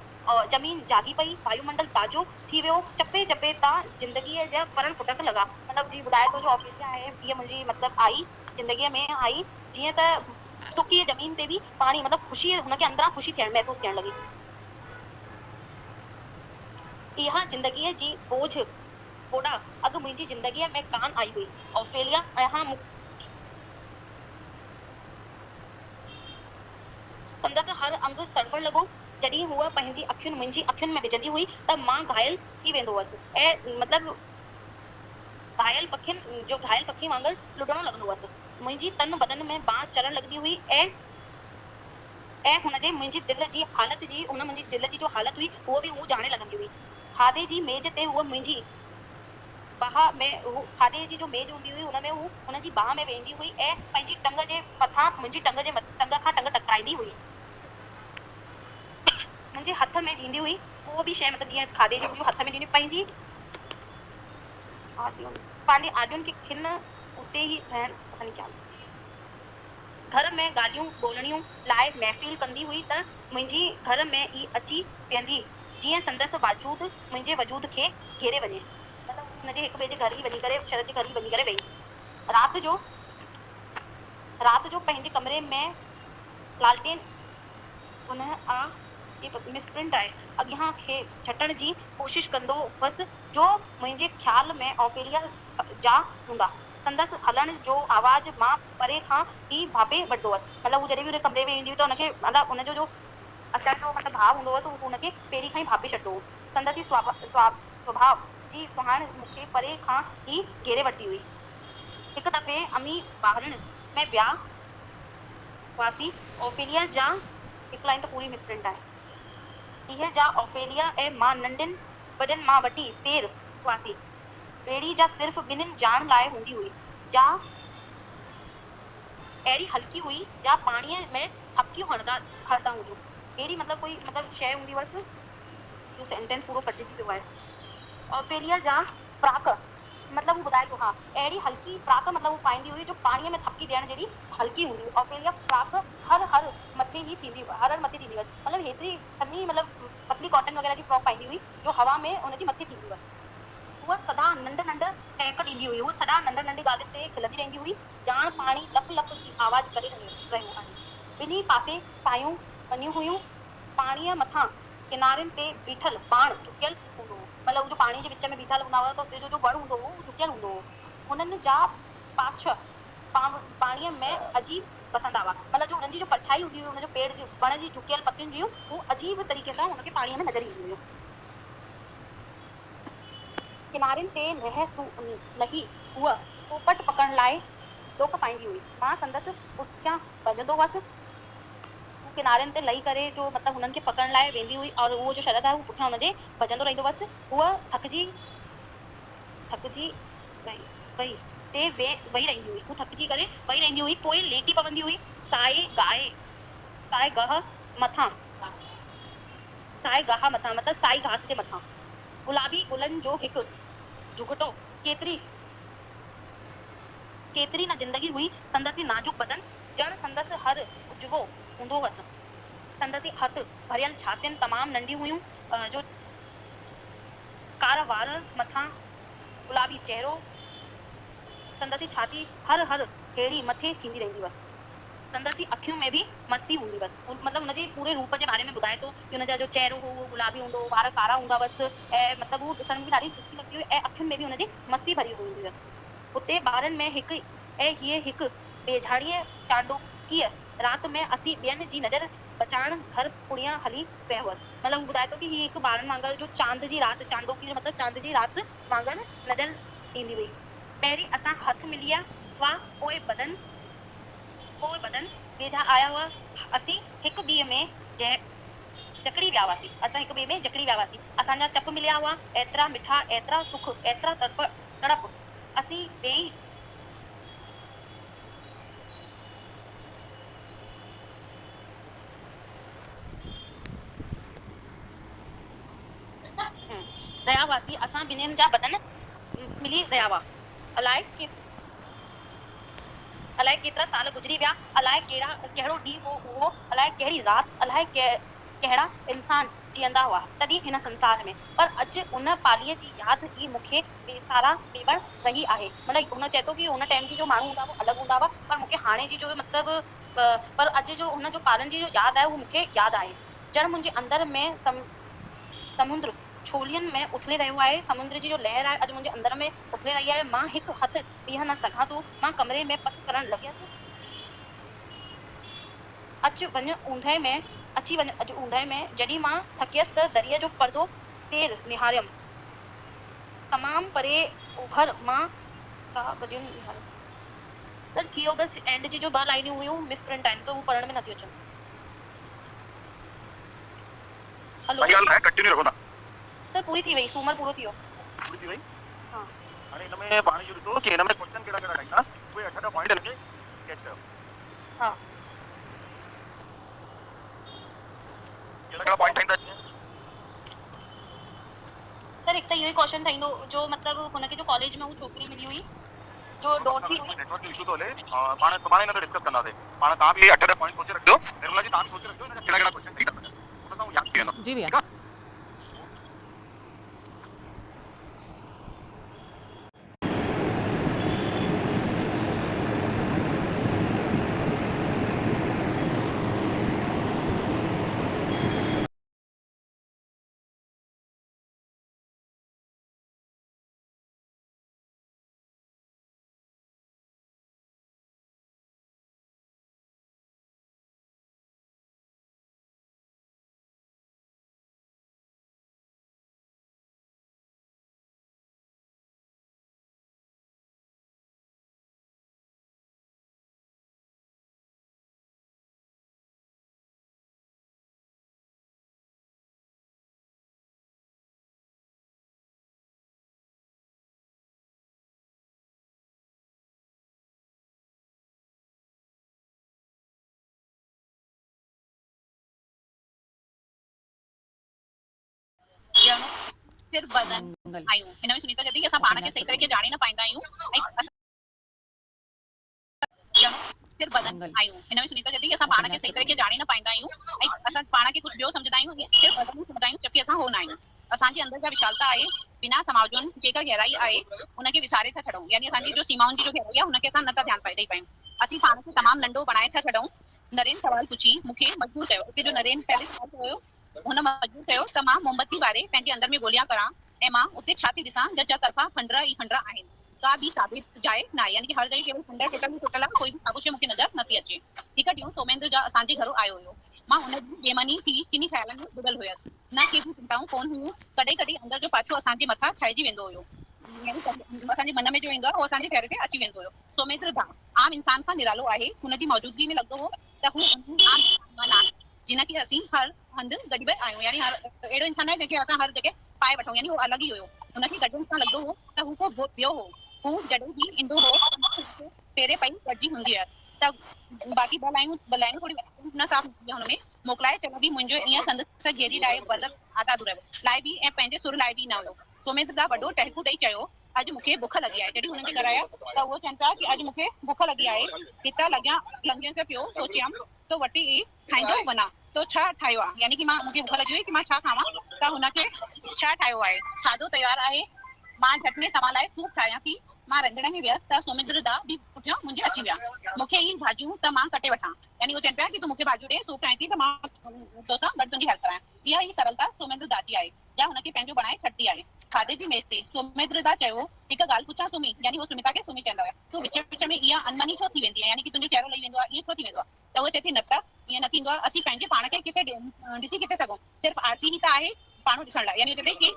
ज़मीन जागी पई, वायुमंडल ताज़ो थी वियो। चपे चपे तां ज़िंदगीअ जा परण फुटक लॻा। मतिलबु जी ॿुधाए थो जो ऑफेलिया आहे इहा मुंहिंजी मतिलबु आई ज़िंदगीअ में आई जीअं त सुकी ज़मीन ते बि पाणी, मतिलबु ख़ुशी हुनखे अंदरां ख़ुशी महसूसु थियणु लॻी। इहा ज़िंदगीअ जी बोड़ा अॻु मुंहिंजी ज़िंदगीअ में कान आई हुई। ऑफेलिया संदसि हर अंग तड़पण लॻो। जॾहिं हूअ पंहिंजी अखियुनि मुंहिंजी अखियुनि में विझंदी हुई त मां घायल थी वेंदो हुअसि ऐं मतिलबु घायल पखी वांगुरु लुॾणु लॻंदो हुअसि। मुंहिंजी तन बदन में बांस चढ़णु लॻंदी हुई ऐं मुंहिंजी दिलि जी जो हालत हुई उहो बि ॼाणे लॻंदी हुई। खाधे जी मेज़ ते हूअ मुंहिंजी खाधे जी जो मेज़ हूंदी हुई हुन में हुनजी बाह में वेंदी हुई ऐं पंहिंजी टंग जे मथां मुंहिंजी टंग खां टंग टकराईंदी हुई, मुंहिंजे हथ में ॾींदी हुई को बि शइ, मतिलबु जीअं खाधे जी हूंदी हथ में ॾींदी पंहिंजी आॾियुनि खे खिन उते ई रहण पता नहीं क्या। घर में ॻाल्हियूं ॿोलणियूं लाइ महफ़िल कंदी हुई त मुंहिंजी घर में ई अची वेंदी जीअं संदसि वाजूद मुंहिंजे वजूद खे घेरे वञे। मतिलबु हुनजे हिक ॿिए जे घर ई वञी करे शरद जे घर ई वञी करे वेही। राति जो पंहिंजे कमरे में लालटेन मिसप्रिंट आहे अॻियां खे झटण जी कोशिशि कंदो हुअसि जो मुंहिंजे ख़्याल में ऑफेलिया जा हूंदा। संदसि हलण जो आवाज़ मां परे खां ई भापे वठंदो हुअसि। मतिलबु हू जॾहिं बि हुन कमरे में ईंदी हुई त हुनखे मतिलबु हुनजो जो अचण जो मतिलबु भाव हूंदो हुअसि उहो हुनखे पहिरीं खां ई भापे छॾंदो हो। संदसि स्वभाव जी सुहाण मूंखे परे खां ई घेरे वठंदी हुई। हिकु दफ़े अमी ॿारनि में विया हुआसीं। ऑफेलिया जा हिकु लाइन त पूरी मिसप्रिंट आहे। इहे जा ऑफेलिया ऐं मां नंढनि वॾनि मां वठी सेर हुआसीं। ॿेड़ी जा सिर्फ़ु ॿिन्हिनि जान लाइ हूंदी हुई। जा अहिड़ी हल्की हुई जा पाणीअ में थपकियूं हणंदा हुजूं। अहिड़ी मतिलबु कोई मतिलबु शइ हूंदी हुअसि जो सेंटेंस पूरो कटिजी पियो आहे। ऑफेलिया जा फ्राक मतिलबु हू ॿुधाए थो, हा अहिड़ी हल्की फ्राक मतिलबु हू पाईंदी हुई जो पाणीअ में थपकी ॾियण जहिड़ी हल्की हूंदी हुई। ऑफेलिया फ्राक हर मथे ई थींदी हुअसि, मतिलबु हेतिरी सन्ही मतिलबु पतली कॉटन वग़ैरह जी फ्रॉक पाईंदी हुई जो हवा में हुनजी मथे थींदी हुअसि। उहा सदा नंढ टहक ॾींदी हुई, उहा सदा नंढ ॻाल्हियुनि ते खिलंदी रहंदी हुई। ॼाण पाणी लप लप जी आवाज़ करे रहियो आहे। ॿिन्ही पासे सायूं बनियूं हुयूं। पाणीअ मथां किनारनि ते बीठल पाण झुकियल हूंदो हो। मतिलबु जो पाणी जे विच में बीठल हूंदा हुआ त उते जो वण हूंदो हो झुकियल हूंदो हो। हुननि जा पाछ पाणीअ में अजीब बसंदा हुआ। मतिलबु जो हुननि जी जो परछाई हूंदी हुई, हुनजो पेड़ जी वण जी झुकियल पतियुनि जूं हू अजीब तरीक़े सां हुनखे पाणीअ में नज़र ईंदी हुयूं। किनारनि ते लही हूअ पोपट पकड़ण लाइ ॾोक पाईंदी हुई। मां संदसि पुठियां भॼंदो हुअसि, किनारनि ते लही करे जो मतिलबु हुननि खे पकड़ण लाइ वेंदी हुई और उहो जो शरद आहे उहो पुठियां हुनजे भॼंदो रहंदो हुअसि। हूअ थकिजी वई वई ते वेही रहंदी हुई, हू थकिजी करे वेही रहंदी हुई, पोइ लेटी पवंदी हुई साए गाह मथां मतिलबु साई घास जे मथां। गुलाबी गुलनि जो हिकु झुगटो केतिरी न जिंदगी हुई। संदसि नाजुक बदन ॼण संदसि हर उजवो हूंदो हुअसि। संदसि हथ भरियल छातियुनि तमामु नंढी हुयूं, जो कारा वार मथां गुलाबी चहिरो। संदसि छाती हर हेड़ी मथे थींदी रहंदी हुअसि। संदसि अखियूं में बि मस्ती हूंदी हुअसि। मतिलबु हुनजे पूरे रूप जे बारे में ॿुधाए थो कि हुनजा जो चहिरो हो उहो गुलाबी हूंदो, वार कारा हूंदा हुअसि ऐं मतिलबु हू ॾिसण में बि ॾाढी सुठी लॻंदी हुई ऐं अखियुनि में बि हुनजी मस्ती भरी हूंदी हुअसि। हुते ॿारनि में हिकु बेझाड़ीअ चांडोकीअ राति में असीं ॿियनि जी नज़र बचाइण घर पुणिया हली पिया हुअसि। मतिलबु ॿुधाए थो कि हीअ हिकु ॿारनि वांगुरु जो चांद जी राति, चांडोकी जो मतिलबु चांद जी राति वांगुरु नज़र ईंदी हुई। पहिरीं असां हथ मिलिया हुआ, पोइ बदन वेझा आया हुआ। असीं हिक ॿिए में जकड़ी विया हुआसीं। असांजा चप मिलिया हुआ, एतिरा मिठा, एतिरा सुख, एतिरा तड़प। असीं ॿई रहिया हुआसीं। असां ॿिन्हिनि जा बदन मिली रहिया हुआ। अलाए केतिरा साल गुज़री विया, अलाए कहिड़ो ॾींहुं हो उहो, अलाए कहिड़ी राति, अलाए कहिड़ा इंसान जीअंदा हुआ तॾहिं हिन संसार में। पर अॼु उन पालीअ जी यादि ई मूंखे बेवड़ रही आहे। मतिलबु हुन चए थो कि हुन टाइम जी जो माण्हू हूंदा हुआ अलॻि हूंदा हुआ, पर मूंखे हाणे जी जो मतिलबु पर अॼु जो हुन जो पालनि जी जो यादि आहे उहो मूंखे यादि आहे। ॼण मुंहिंजे अंदर में समुंद्र छोलियुनि में उथले रहियो आहे। समुंद्र जी जो लहर आहे अॼु मुंहिंजे अंदर में उथले रही आहे। मां हिकु हथु बीह न सघां थो। मां कमरे में पक करण लॻियसि। अची वञ ऊंदहि में जॾहिं मां थकियसि त दरीअ जो पर्दो तेर निहारियमि। तमामु परे उभर मां त थियो बसि एंड जी जो 2 लाइनियूं हुयूं मिस प्रिंट आहिनि त हू पढ़ण में नथियूं अचनि। हेलो कंटिन्यू रखो ना। सर पूरी थी वई, सूमर पूरो थी वियो। पूरी थी वई। हाँ हाणे हिन में पाण इहो ॾिठो कि हिन में क्वेश्चन कहिड़ा ठाहींदा, उहे 8 पॉइंट हिनखे कैच कयो। हाँ कहिड़ा पॉइंट ठाहींदा? सर हिकु त इहो ई क्वेश्चन ठहींदो जो मतिलबु हुनखे जो कॉलेज में हू छोकिरी मिली हुई जो डोठी हुई। नेटवर्क इशू तो हले, पाण सुभाणे हिन ते डिस्कस कंदासीं। पाण तव्हां बि 8 पॉइंट सोचे रखियो, निर्मला जी तव्हां बि सोचे रखियो हिन कहिड़ा क्वेश्चन ठही था सघनि, हुन सां यादि थी वेंदो। जी भैया। सिर्फ बदन आयूं हिन में सुनीता चवंदी कि असां पाण खे सही तरीक़े ॼाणे न पाईंदा आहियूं ऐं सिर्फ बदन आयूं हिन में सुनीता चवंदी कि असां पाण खे सही तरीक़े ॼाणे न पाईंदा आहियूं ऐं असां पाण खे कुझु ॿियो सम्झंदा आहियूं, सिर्फ बदन सम्झंदा आहियूं जबकि असां हो न आहियूं। असांजे अंदर जा विशालता आहे, बिना समाजनि जेका गहराई आहे उनखे विसारे था छॾूं, यानी असांजी जो सीमाउनि जी जो गहराई आहे हुनखे असां नथा ध्यानु ॾेई पायूं। असीं पाण खे तमामु नंढो बणाए था छॾूं। नरेन सवाल पुछी मूंखे मजबूर कयो, उते जो नरेन पहले सवाल कयो हुन मजबूर कयो त मां मोमबत्ती वारे पंहिंजे अंदर में गोलियां करां ऐं मां उते छा थी ॾिसां जज तरफ़ा खंडर ई खंडर आहिनि, का बि साबित जाइ न आहे, यानी कि हर जगह केवल खंडर टुटल आहे, कोई बि साबुत शइ मूंखे नज़र नथी अचे। हिकु ॾींहुं सोमेंद्र जा असांजे घर आयो हुयो। मां उन ॾींहुं बेमनी थी किनी ख़्यालनि में डुबल हुयसि, न के बि चिंताऊं कोन हुयूं। कॾहिं कॾहिं अंदर जो पाछो असांजे मथां छाइजी वेंदो हुयो, यानी असांजे मन में जो ईंदो आहे उहो असांजे चहिरे ते अची वेंदो हुयो। सोमेंद्र दा आम इंसान खां निरालो आहे, हुनजी मौजूदगी में लॻंदो हो त हू आम इंसान आहे जिन खे असीं हर हंधि गॾिजी आहियूं, यानी हर अहिड़ो इंसान आहे जंहिंखे असां हर जॻह पाए वठूं, यानी उहो अलॻि ई हुयो। हुनखे गॾिजण सां लॻंदो हो त हू को ॿियो हो। हू जॾहिं बि ईंदो हो पहिरें पई गॾिजी हूंदी हुयसि त बाक़ी ॿ लाइनूं थोरी न साफ़ हुन में मोकिलाए चलो बि मुंहिंजो ईअं संदसि घेरी डाए बदल आज़ादु रहियो लाइ बि ऐं पंहिंजे सुर लाइ बि न हुयो। सोमेंद्र दा वॾो टहकू ॾेई चयो अॼु मूंखे बुख लॻी आहे। जॾहिं हुननि खे कराया त उहो चवनि पिया कि अॼु मूंखे बुख लॻी आहे। हितां लंघियसि पियो सोचियमि तो वठी खाईंदो वञा तो छा ठाहियो आहे, यानी कि मूंखे बुख लॻी हुई कि मां छा खावां त हुनखे छा ठाहियो आहे, खाधो तयारु आहे। मां झटि में तव्हां लाइ सूप ठाहियां थी। मां रंधिणे में वियसि त सोमेंद्र दा बि पुठियां मुंहिंजे अची विया। मूंखे ई भाॼियूं त मां कटे वठां, यानी उहो चवनि पिया कि तूं मूंखे भाॼियूं ॾे, सूप ठाहे थी त मां तोसां गॾु तुंहिंजी हेल्प करायां। इहा ई सरलता सोमेंद्र दा जी आहे या हुनखे पंहिंजो बणाए छॾी आहे। खाधे जी मेज़ ते सोमेंद्र दा चयो हिकु ॻाल्हि पुछां सुमी, यानी उहो सुमिता खे सुमी चवंदा हुया, तूं विच विच में इहा अनमनी छो थी वेंदी आहे, यानी कि तुंहिंजो चहिरो लही वेंदो आहे, ईअं छो थी वेंदो आहे? त उहो चए थी न त ईअं न थींदो आहे, असीं पंहिंजे पाण खे किथे ॾिसी किथे सघूं, सिर्फ़ु आरती ई त आहे पाणो ॾिसण लाइ। यानी चए थी कि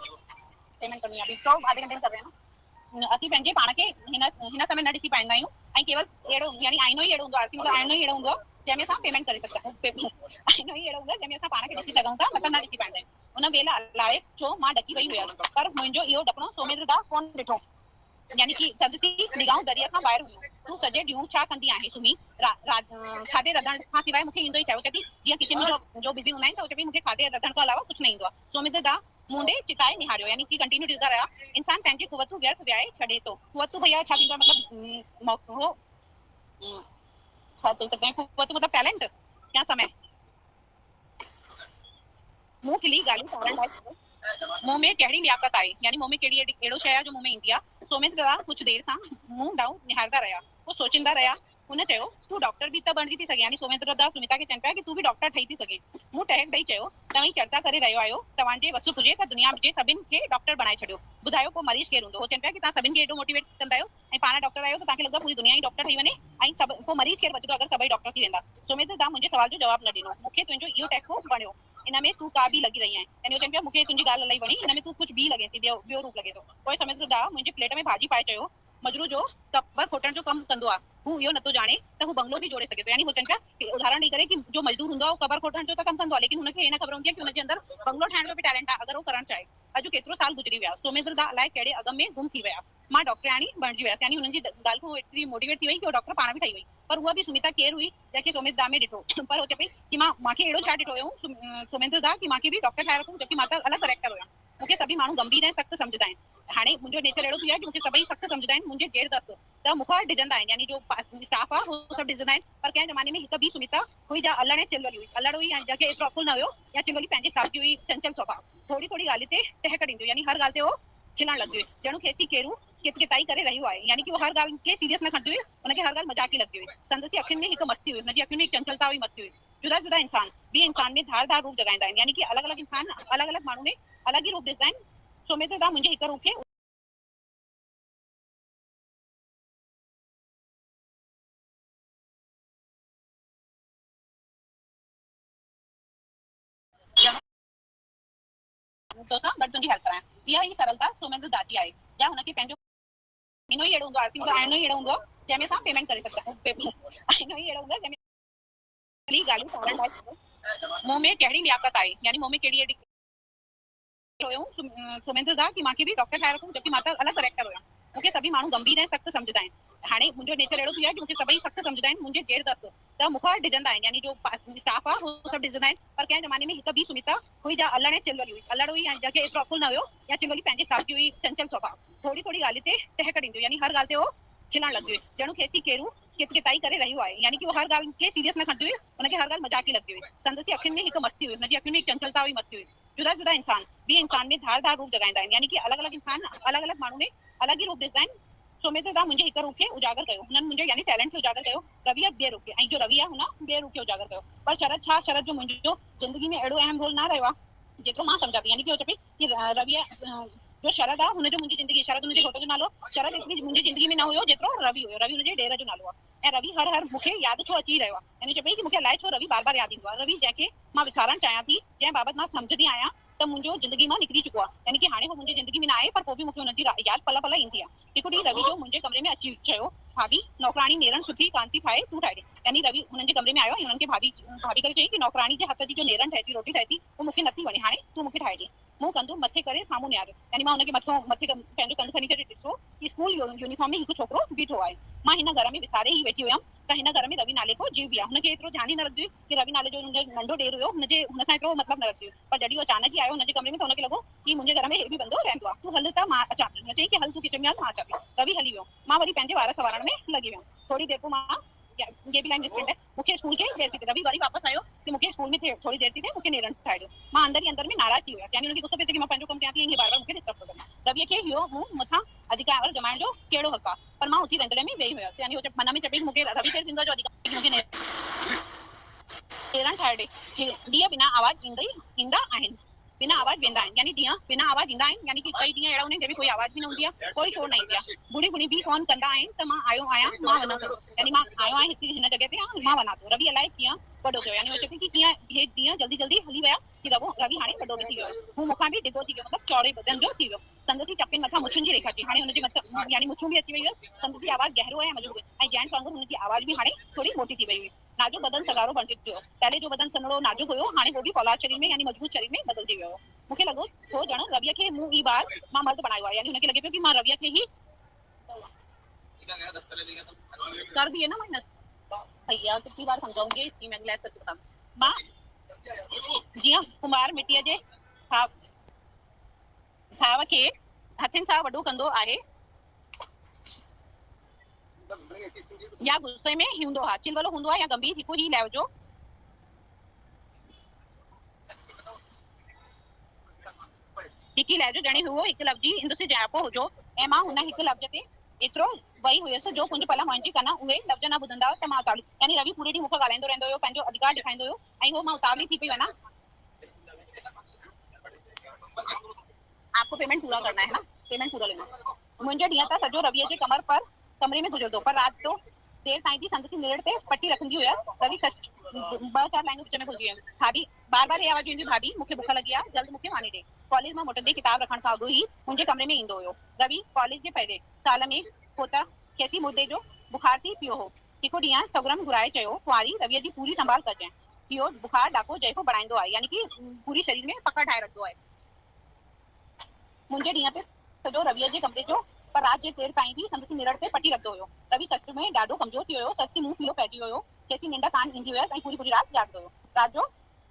पेमेंट करणी आहे, तो आधे घंटे में कर रहे हैं ना। असीं पंहिंजे पाण खे हिन समय न ॾिसी पाईंदा आहियूं ऐं केवल अहिड़ो यानी आईनो ई अहिड़ो हूंदो आहे, आरती मतलब आईनो ई अहिड़ो हूंदो आहे जंहिंमें असां पेमेंट करे सघंदा आहियूं। आईनो ई अहिड़ो हूंदो आहे जंहिंमें असां पाण खे ॾिसी सघूं था, न त न ॾिसी पाईंदा आहियूं। उन वेला लाइ छो मां ॾकी वई हुयसि, पर मुंहिंजो इहो ॾकणो सोमेंद्र दा कोन ॾिठो, यानी कि संदसी निगाहूं दरिया खां ॿाहिरि हुयूं। तूं सॼे ॾींहुं छा कंदी आहीं सुमी? खाधे रधण खां सवाइ मूंखे ईंदो ई छा? चए थी जीअं किचन में जो बिज़ी हूंदा आहिनि त उहो चए मूंखे खाधे रधण खां अलावा कुझु न ईंदो आहे। सोमेंद्र दा मुंडे चिताए निहारियो, यानी कि कंटिन्यू ॾिसंदा रहिया। इंसान पंहिंजी कुवतूं व्यर्थ विहाए छॾे थो। कुवतूं भैया छा थींदो आहे, मतलब हो छा चई सघंदा आहियूं, कुवतूं मतलब टैलेंट या समय। मुंहुं खिली ॻाल्हियूं सारण लाइ मुंहुं में कहिड़ी लियाकत आहे, यानी मुंहुं में कहिड़ी अहिड़ो शइ आहे जो मुंहुं में ईंदी आहे। सोमेंद्र दा कुझु देर सां मुंहुं ॾांहुं निहारंदा रहिया, पोइ सोचींदा रहिया। हुन चयो तूं डॉक्टर बि त बणिजी थी सघे, यानी सोमेंद्र दा सुमिता खे चवनि पिया कि तूं बि डॉक्टर ठही थी सघे। मुंहुं टहक ॾेई चयो तव्हां चर्चा करे रहियो आहियो, तव्हांजे वस हुजे त दुनिया जे सभिनि खे डॉक्टर बणाए छॾियो। ॿुधायो पोइ मरीज़ केरु हूंदो? हो चवनि पिया कि तव्हां सभिनि खे एॾो मोटिवेट कंदा आहियो ऐं पाण डॉक्टर आहियो त तव्हांखे लॻंदो आहे पूरी दुनिया ई डॉक्टर ठही वञे ऐं सभु पोइ मरीज़ केरु बचंदो अगरि सभई डॉक्टर थी वेंदा? सोमेंद्र दा मुंहिंजे सवाल जो जवाबु न ॾिनो। मूंखे तुंहिंजो इहो टैको वणियो, इन में तूं का बि लॻी रही आहीं, यानी चवनि पिया मूंखे तुंहिंजी ॻाल्हि इलाही वणी, इन में तूं कुझु बि लॻे थी, ॿियो रूप लॻे थो। पोइ सोमेंद्र दा मुंहिंजे प्लेट में भाॼी पाए चयो मजरू जो कबर खोटण जो कमु कंदो आहे, हू इहो नथो ॼाणे त हू बंगलो बि जोड़े सघे थो। यानी हू चवनि पिया उदाहरण ॾेई करे कि जो मजदूर हूंदो आहे उहो कबर खोटण जो त कमु कंदो आहे, लेकिन हुनखे न ख़बर हूंदी आहे कि हुनजे अंदरि बंगलो ठाहिण जो बि टैलेंट आहे अगरि उहो करणु चाहे। अॼु केतिरो साल गुज़री विया, सोमेंद्र दा अलाए कहिड़े अगम में गुम थी विया। मां डॉक्टराणी बणिजी वियसि, यानी हुननि जी ॻाल्हि खां एतिरी मोटिवेट थी वई कि उहो डॉक्टर पाण बि ठही वई। पर उहा बि सुमिता केरु हुई जंहिंखे सोमेंद्र दा में ॾिठो? पर उहो चए पई कि मूंखे अहिड़ो छा ॾिठो हुयो सोमेंद्र दा कि मूंखे बि डॉक्टर ठाहे रखूं, जबकि मां त अलॻि करेक्टर हुया। मूंखे सभी माण्हू गंभीर ऐं सख़्तु सम्झंदा आहिनि। हाणे मुंहिंजो नेचर अहिड़ो थी वियो आहे कि मूंखे सभई सख़्तु सम्झंदा आहिनि, मुंहिंजे जेर दस्त त मूंखां डिॼंदा आहिनि, यानी जो स्टाफ आहे उहो सभु डिॼंदा आहिनि। पर कंहिं ज़माने में हिकु ॿी सुमिता हुई जा अल्लड़ ऐं चिलवली हुई, अल्लड़ हुई ऐं जंहिंखे एतिरो अकुल न हुयो, या चिलवली पंहिंजे हिसाब जी हुई, चंचल स्वभाव। थोरी थोरी ॻाल्हि ते टहक ॾींदी हुई, यानी हर ॻाल्हि ते उहो खिलण लॻंदी हुई, ॼणु खेसि केरु किताई करे रहियो आहे, यानी कि वो हर ॻाल्हि खे सीरियस न खणंदी हुई, हुनखे हर ॻाल्हि मज़ाक ई लॻंदी हुई। संदसि अखियुनि में हिकु मस्ती हुई, हुनजी अखियुनि में हिकु चंचलता हुई, मस्ती हुई। जुदा जुदा इंसान ॿी इंसान में धार धार रूप जॻाईंदा आहिनि, यानी कि अलॻि अलॻि इंसान अलॻि अलॻि माण्हू में अलॻि ई रूप ॾिसंदा आहिनि। सोमेंद्र दा मुंहिंजे हिकु रूप खे तोसां गॾु तुंहिंजी हेल्प करायां। इहा ई सरलता सोमेंद्र दा जी आहे या हुनखे पंहिंजो आईनो ई अहिड़ो हूंदो आहे, आरती मतलब आईनो ई अहिड़ो हूंदो आहे जंहिंमें असां पेमेंट करे सघंदा आहियूं। आईनो ई अहिड़ो हूंदो आहे जंहिंमें ॻाल्हियूं सारण लाइ मुंहुं में कहिड़ी लियाकत आहे, यानी मुंहुं में कहिड़ी हुयो सोमेंद्र दा कि मूंखे बि डॉक्टर ठाहे रखूं, जबकि मां त अलॻि करेक्टर हुया। मूंखे सभी माण्हू गंभीर ऐं सख़्तु सम्झंदा आहिनि। हाणे मुंहिंजो नेचर अहिड़ो थी वियो आहे कि मूंखे सभई सख़्तु सम्झंदा आहिनि, मुंहिंजे जेर दस्त त मूंखां डिॼंदा आहिनि, यानी जो स्टाफ आहे उहो सभु डिॼंदा आहिनि। पर कंहिं ज़माने में हिकु ॿी सुमिता हुई जा अल्लड़ ऐं चिलवली हुई, अल्लड़ हुई ऐं जंहिंखे एतिरो अकुल न हुयो, या चिलवली पंहिंजे हिसाब जी हुई, चंचल स्वभाव। थोरी थोरी ॻाल्हि ते टहक ॾींदी हुई, यानी हर ॻाल्हि ते उहो खिलण लॻंदी हुई, ॼणु खेसि केरु किताई करे रहियो आहे, यानी कि वो हर ॻाल्हि खे सीरियस न खणंदी हुई, हुनखे हर ॻाल्हि मज़ाक ई लॻंदी हुई। संदसि अखियुनि में हिकु मस्ती हुई, हुनजी अखियुनि में हिकु चंचलता हुई, मस्ती हुई। जुदा जुदा इंसान ॿी इंसान में धार धार रूप जॻाईंदा आहिनि, यानी कि अलॻि अलॻि इंसान अलॻि अलॻि माण्हू में अलॻि ई रूप ॾिसंदा आहिनि। सोमेंद्र दा मुंहिंजे हिकु रूप खे उजागर कयो, हुननि मुंहिंजे यानी टैलेंट खे उजागर कयो, रवि ॿिए रूप खे, ऐं जो रवि आहे हुन ॿिए रूप खे उजागर कयो। पर शरद जो मुंहिंजो ज़िंदगी में अहिड़ो अहम रोल न रहियो आहे जेतिरो मां सम्झां थी, यानी कि हो चए पई कि रवि जो शरद आहे हुनजो मुंहिंजी ज़िंदगी, शरद हुनजे घोट जो नालो, शरद एतिरी मुंहिंजी ज़िंदगी में न हुयो जेतिरो रवि हुयो, रवि हुनजे ॾेर जो नालो आहे। ऐं रवि हर मूंखे यादि छो अची रहियो आहे, यानी चए पई कि मूंखे अलाए छो रवि बार बार यादि ईंदो आहे। रवि जंहिंखे मां विसारणु चाहियां थी, जंहिं बाबति मां सम्झंदी आहियां त मुंहिंजो ज़िंदगी मां निकिरी चुको आहे, यानी कि हाणे हो मुंहिंजी ज़िंदगी में न आहे, पर पोइ बि मूंखे हुनजी यादि पल पल ईंदी आहे। हिकु ॾींहुं रवि जो मुंहिंजे कमरे में अची चयो, भाभी नौकराणी नेरन सुठी कान थी ठाहे, तूं ठाहे ॾे। यानी रवि हुननि जे कमरे में आयो ऐं हुननि खे भाभी करे चई कि नौकराणी जे हथ जी जो नेरन ठहे थी, रोटी ठहे थी, उहो मूंखे नथी वणे, हाणे तूं मूंखे ठाहे ॾे। मुंहुं कंदो मथे करे साम्हूं निहार, यानी मां हुनखे मथे पंहिंजो कंधु खणी करे ॾिठो कि स्कूल यूनिफॉर्म में हिकु छोकिरो बीठो आहे। मां हिन घर में विसारे ई वेठी हुयमि त हिन घर में रवि नाले को जीव बि आहे। हुनखे एतिरो ध्यानु ई न रखंदी कि रवि नाले जो नंढो ॾेर हुयो, हुन सां एतिरो मतिलबु न रखंदी। पर जॾहिं वो अचानक ई आयो हुनजे कमरे में त हुनखे लॻो कि मुंहिंजे घर में हे बि बंदो रहंदो आहे, तूं हल त मां अचां थी। न चई कि हल तूं किचन में हल, मां अचां थी। रवि हली वियो। मां वरी पंहिंजे वार सवारण में लॻी वियमि। थोड़ी देर पोइ मां ये भी लाइन डिस्टेंट है, मूंखे स्कूल के देर थी थिए। रवि वरी वापसि आयो कि मूंखे स्कूल में थोड़ी देर थी थिए, मूंखे नेरन ठाहे ॾियो। मां अंदर ही अंदर में नाराज़ थी वियसि, यानी हुनखे गुस्सो पियो थिए कि मां पंहिंजो कमु कयां थी, ईअं बार-बार मूंखे डिस्टर्ब थो करे। रवि खे इहो मूं मथां अधिकार जमाइण जो कहिड़ो हक़ आहे? पर मां उथी रंधिणे में वेही हुयसि, यानी मन में चए मूंखे रवि केरु ॾींदो जो अधिकार मूंखे नेरन ठाहे ॾे। ॾींहं बिना आवाज़ ईंदा आहिनि, बिना आवाज़ वेंदा आहिनि, यानी ॾींहं बिना आवाज़ ईंदा आहिनि, यानी कि कई ॾींहं अहिड़ा हूंदा आहिनि जंहिंमें कोई आवाज़ बि न हूंदी आहे, कोई शोर न ईंदी आहे। बुढ़ी बि फोन कंदा आहिनि त मां आयो आहियां, मां वञा थो, यानी मां आयो आहियां हिन जॻह ते, मां वञा थो। रवि अलाए कीअं वॾो थियो, यानी वो चए थी कि कीअं हे ॾींहं जल्दी जल्दी हली विया कि रवि हाणे वॾो बि थी वियो, हू मूंखां बि डिघो थी वियो, मतिलबु चौड़े बदन जो थी वियो। संदसि चपनि मथां मुछुनि जी रेखा थी, हाणे हुनजे मथां यानी मुछूं बि अची वई हुई। संदसि आवाज़ गहरो आहे ऐं मजबूत, ऐं जेंट्स वांगुरु हुनजी आवाज़ बि हाणे थोड़ी मोटी थी वई हुई। नाजुक बदन सगारो बणिजी वियो। पहले जो बदन सन्हड़ो नाजुक हुयो, हाणे वो बि फौलाद शरीर में यानी मजबूत शरीर में बदलजी वियो। मूंखे लॻो छो ॼण रवि खे मूं ई बार मां मर्द बनायो आहे, यानी हुनखे लॻे पियो कि मां रवि खे ही कर दिए ना माइनस। भैया कितनी बार समझाऊंगी, इसकी मैं ग्लास करके बता दूं। मां जीअं कुमार मिटीअ जे थाव खे हथनि सां वॾो कंदो आहे या गुस्से में हूंदो आहे, चिलवलो हूंदो आहे या गंभीर, हिकु ई लहजो हिकु लहजो ॼणे हुओ हिकु लफ़्ज़ी इंदुसि जाइपो हुजो। ऐं मां हुन हिकु लफ़्ज़ ते एतिरो वई हुयसि जो कुझु पल मुंहिंजी कन उहे लफ़्ज़ न ॿुधंदा त मां उतावली, यानी रवि पूरे ॾींहुं मूंखां ॻाल्हाईंदो रहंदो हुयो, पंहिंजो अधिकार ॾेखारींदो हुयो, ऐं उहो मां उतावली थी पई वञा। आपको पेमेंट पूरा करना है ना, पेमेंट पूरा लेना। मुंहिंजो ॾींहुं त सॼो रवि जे कमरे में गुज़रंदो, पर राति जो देर ताईं बि संदसि निरड़ ते पटी रखंदी हुयसि। रवि सच 2-4 लाइनूं विच में भुलिजी वियमि। भाभी बार-बार ये आवाज़ ईंदी, भाभी मूंखे बुख लगी आहे, जल्द मूंखे मानी ॾे। कॉलेज मां मोटंदे किताब रखण खां अॻु ई मुंहिंजे कमरे में ईंदो हुयो। रवि कॉलेज जे पहले साल में हो त कैसी मुर्दे जो बुखार थी पियो हो। हिकु ॾींहुं सगरम घुराए चयो, कुंवारी रवि जी पूरी संभाल कजांइ, इहो बुखार ॾाको जैको बढ़ाईंदो आहे, यानी कि पूरी शरीर में पकड़ ठाहे रखंदो आहे। मुंहिंजे ॾींहं ते सॼो रवि जे कमरे जो, पर राति जे देर ताईं बि संदसि निरड़ ते पटी रखंदो हुयो। रवि सच में ॾाढो कमज़ोर थी वियो, सच मुंहुं पीलो पइजी वियो, कैसी निंड कान ईंदी हुयसि ऐं पूरी राति जाॻंदो हुयो। राति जो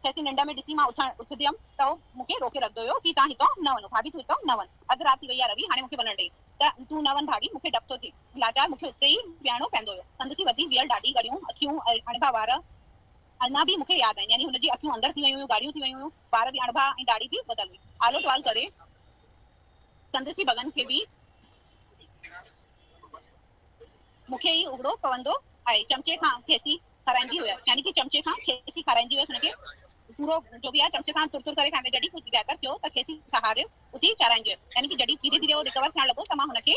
कैसी निंड में ॾिसी मां उथंदमि त मूंखे रोके रखंदो हुयो कि तव्हां हितां न वञो, भाभी तूं हितां न वञ, अधु राति थी वई आहे रवि, हाणे मूंखे वञण ॾे, त तूं न वञ भाभी, मूंखे डपु थो थिए। लाचार मूंखे उते ई विहणो पवंदो हुयो। संदसि वधी वियल ॾाढी ॻड़ियूं अखियूं, अणभा वार अञा बि मूंखे यादि आहिनि, यानी हुनजी अखियूं अंदरि थी वयूं हुयूं, ॻाढ़ियूं थी वयूं हुयूं, वार बि अणभा ऐं ॾाढ़ी बि बदल हुई। आलो टवाल करे संदसि बगन खे बि मूंखे ई उघड़ो पवंदो आहे। चमचे खां खेसी खाराईंदी हुयसि, यानी कि चमचे खां खेसी खाराईंदी हुयसि हुनखे, पूरो जो बि आहे चमचे सां तुर करे खाईंदे। जॾहिं कुझु बहितर थियो त खेसी सहारे उथी चाराईंदी हुयसि, यानी कि जॾहिं धीरे धीरे वो रिकवर थियण लॻो त मां हुनखे